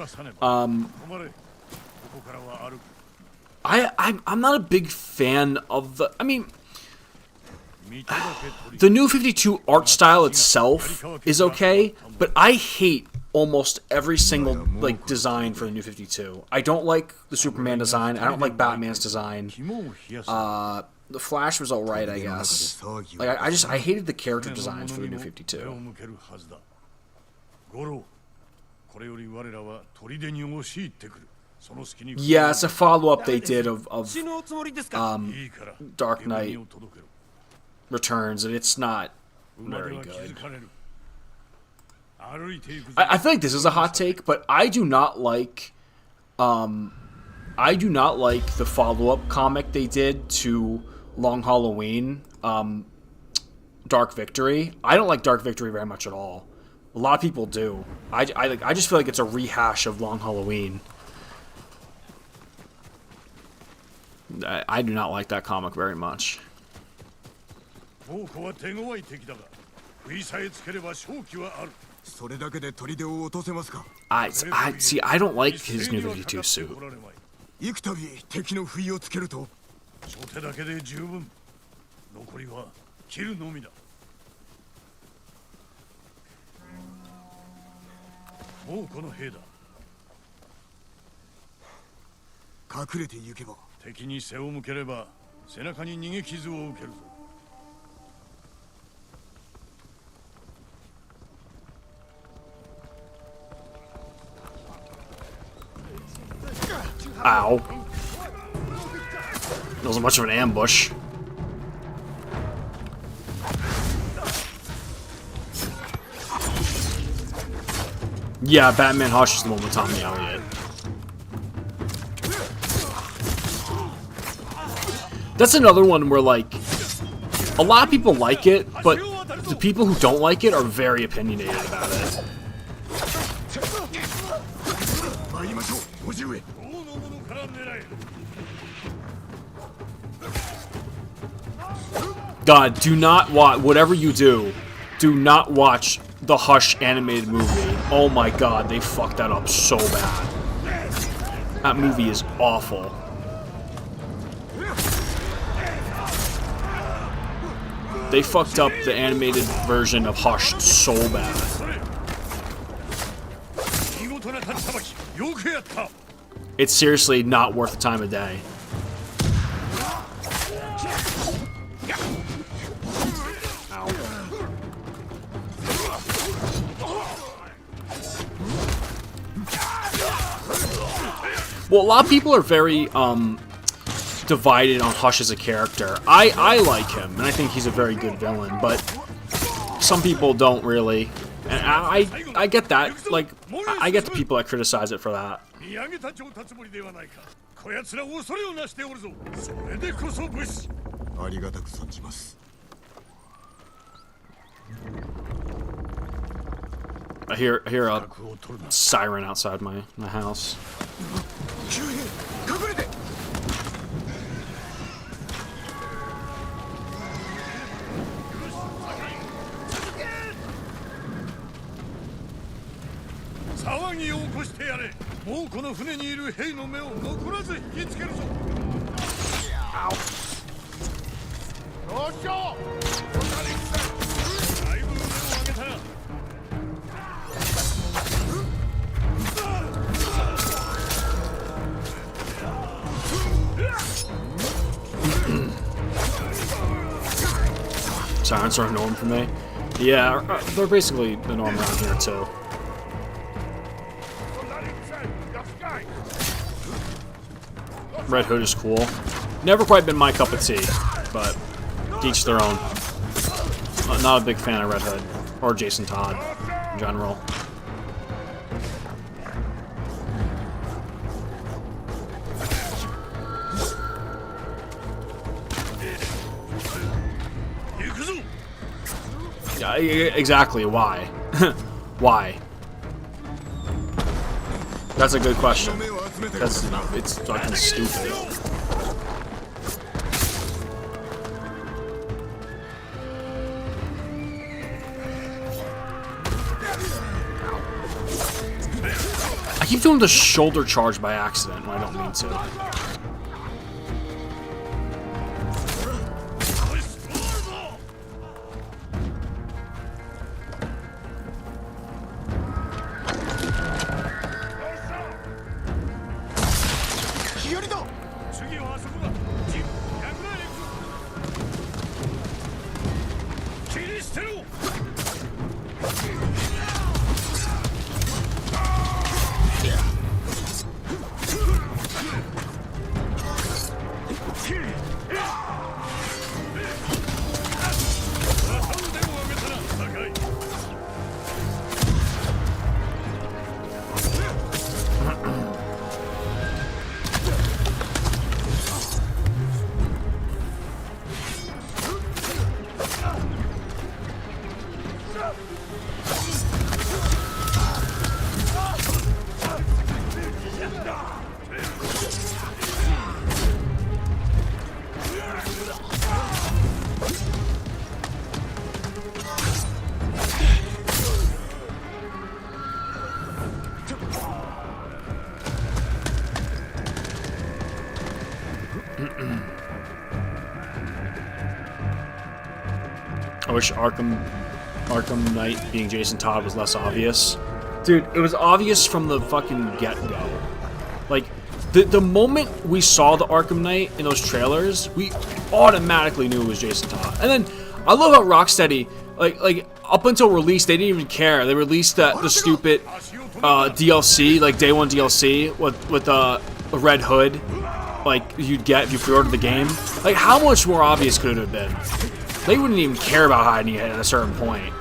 I'm not a big fan of the. I mean. The New 52 art style itself is okay, but I hate almost every single like design for the New 52. I don't like the Superman design. I don't like Batman's design. The Flash was alright, I guess. Like I hated the character designs for the New 52. Yeah, it's a follow-up they did of Dark Knight Returns, and it's not very good. I feel like this is a hot take, but I do not like the follow-up comic they did to Long Halloween, Dark Victory. I don't like Dark Victory very much at all. A lot of people do. I just feel like it's a rehash of Long Halloween. I do not like that comic very much. See, I don't like his New 52 suit. 隠れて行けば。敵に背を向ければ背中に逃げ傷を受けるぞ。Ow. That wasn't much of an ambush. Yeah, Batman Hush is the one with Tommy Elliott. That's another one where, like, a lot of people like it, but the people who don't like it are very opinionated about it. God, do not watch, whatever you do not watch the Hush animated movie. Oh my god, they fucked that up so bad. That movie is awful. They fucked up the animated version of Hush so bad. It's seriously not worth the time of day. Well, a lot of people are very divided on Hush as a character. I like him, and I think he's a very good villain, but some people don't really. And I get that. Like, I get the people that criticize it for that. I hear a siren outside my house. Sirens are a norm for me. Yeah, they're basically the norm around here too. Red Hood is cool. Never quite been my cup of tea, but each their own. Not a big fan of Red Hood or Jason Todd in general. Yeah, exactly. Why? Why? That's a good question. Because it's fucking stupid. I keep doing the shoulder charge by accident when I don't mean to. I wish Arkham Knight being Jason Todd was less obvious. Dude, it was obvious from the fucking get-go. Like, the moment we saw the Arkham Knight in those trailers, we automatically knew it was Jason Todd. And then I love how Rocksteady, like up until release, they didn't even care. They released the stupid DLC, like day one DLC with the Red Hood, like you'd get if you pre-ordered the game. Like, how much more obvious could it have been? They wouldn't even care about hiding it at a certain point.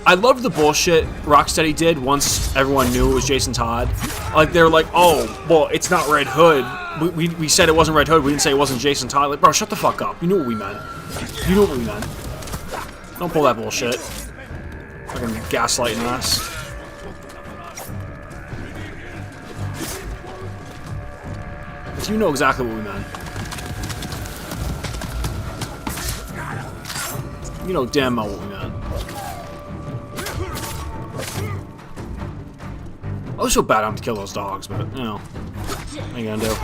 I love the bullshit Rocksteady did once everyone knew it was Jason Todd. Like, they were like, oh, well, it's not Red Hood. We said it wasn't Red Hood. We didn't say it wasn't Jason Todd. Like, bro, shut the fuck up. You knew what we meant. You knew what we meant. Don't pull that bullshit. Fucking gaslighting us. You know exactly what we meant. You know damn well what we meant. I was so bad I have to kill those dogs, but, you know. What are you gonna do?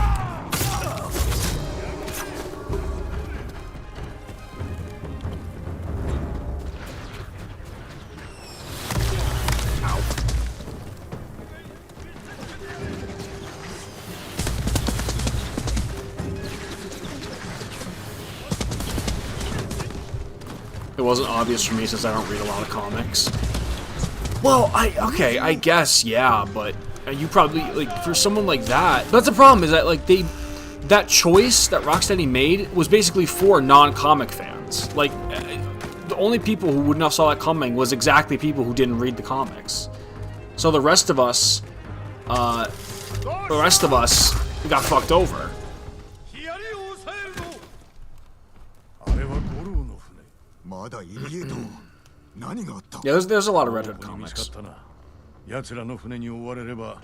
It wasn't obvious for me since I don't read a lot of comics. Well, I guess, yeah, but you probably, like, for someone like that, that's the problem, is that, like, that choice that Rocksteady made was basically for non-comic fans. Like, the only people who wouldn't have saw that coming was exactly people who didn't read the comics. So the rest of us, we got fucked over. Yeah, there's a lot of Red Hood comics. 奴らの船に追われれば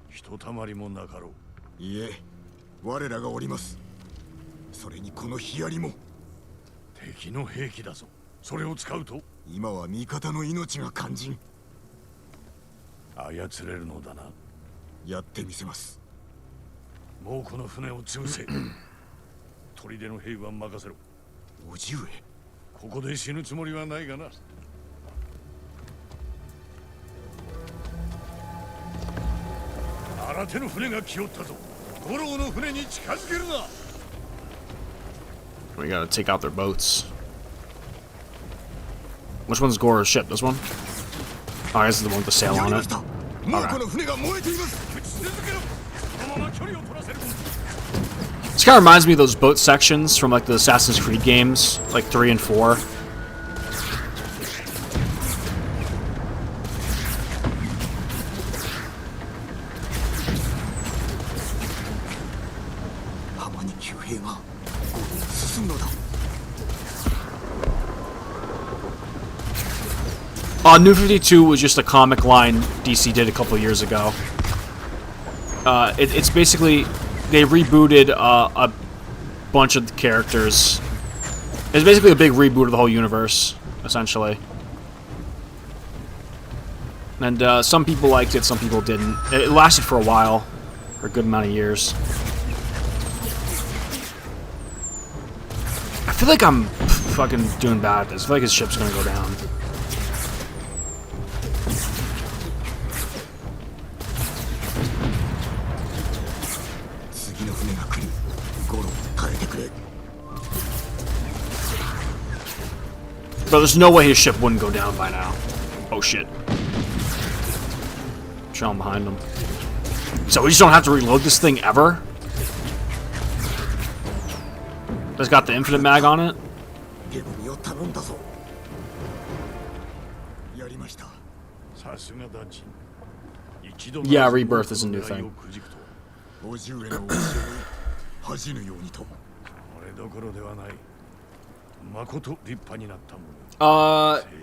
ひとたまりもなかろう。いえ、我らがおります。それにこのヒアリも敵の兵器だぞ。それを使うと今は味方の命が肝心。操れるのだな。やってみせます。もうこの船を潰せ。砦の兵は任せろ。おじ上。ここで死ぬつもりはないがな。新手の船が来よったぞ。五郎の船に近づけるな。We gotta take out their boats. Which one's Gora's ship? This one? Oh, this is the one with the sail on it. This kind of reminds me of those boat sections from like the Assassin's Creed games, like 3 and 4. New 52 was just a comic line DC did a couple years ago. It's basically, they rebooted a bunch of the characters. It's basically a big reboot of the whole universe, essentially. And some people liked it, some people didn't. It lasted for a while, for a good amount of years. I feel like I'm fucking doing bad at this. I feel like his ship's gonna go down. But there's no way his ship wouldn't go down by now. Oh shit. Chilling behind him. So we just don't have to reload this thing ever? It's got the infinite mag on it? Yeah, Rebirth is a new thing.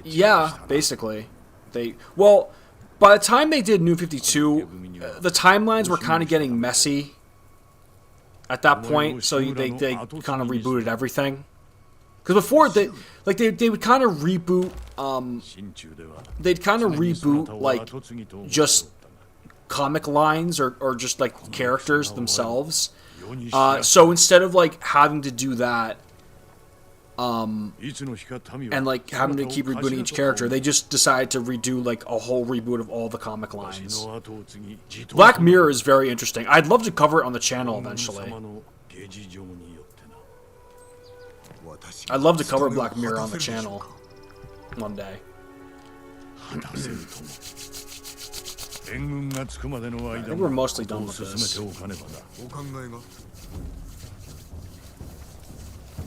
Yeah, basically. Well, by the time they did New 52, the timelines were kind of getting messy at that point, so they kind of rebooted everything. Because before, they would kind of reboot, like, just comic lines or just, like, characters themselves. So instead of, like, having to do that, and like having to keep rebooting each character. They just decided to redo like a whole reboot of all the comic lines. Black Mirror is very interesting. I'd love to cover it on the channel eventually. I'd love to cover Black Mirror on the channel one day. I think we're mostly done with this.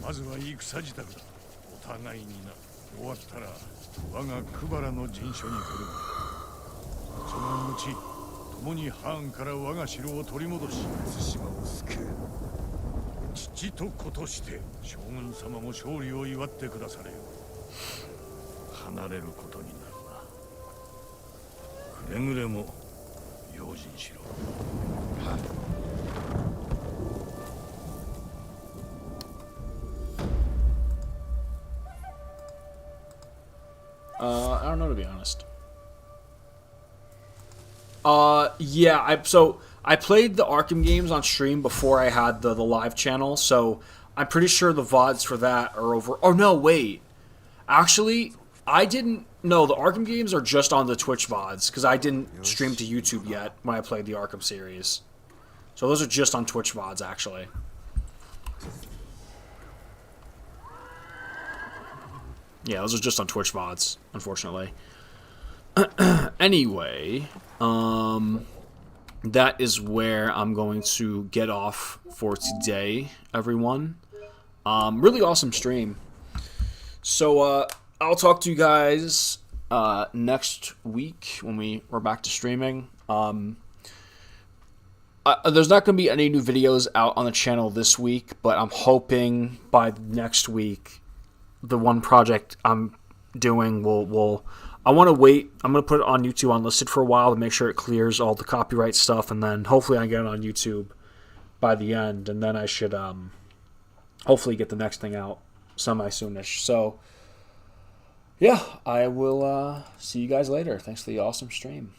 まずは戦支度だ。お互いにな。終わったら我がクバラの陣所に来る。その後共にハーンから我が城を取り戻し、対馬を救う。父と子として将軍様も勝利を祝ってくだされよ。離れることになるな。くれぐれも用心しろ。はい。 I don't know, to be honest. Yeah, I played the Arkham games on stream before I had the live channel, so I'm pretty sure the VODs for that are over. Oh no, wait. Actually, I didn't know the Arkham games are just on the Twitch VODs because I didn't stream to YouTube yet when I played the Arkham series. So those are just on Twitch VODs actually. Yeah, those are just on Twitch VODs, unfortunately. Anyway, that is where I'm going to get off for today, everyone. Really awesome stream. So, I'll talk to you guys next week when we're back to streaming. There's not going to be any new videos out on the channel this week, but I'm hoping by next week the one project I'm doing will I want to wait. I'm going to put it on YouTube unlisted for a while to make sure it clears all the copyright stuff, and then hopefully I get it on YouTube by the end, and then I should hopefully get the next thing out semi-soonish. So yeah, I will see you guys later. Thanks for the awesome stream.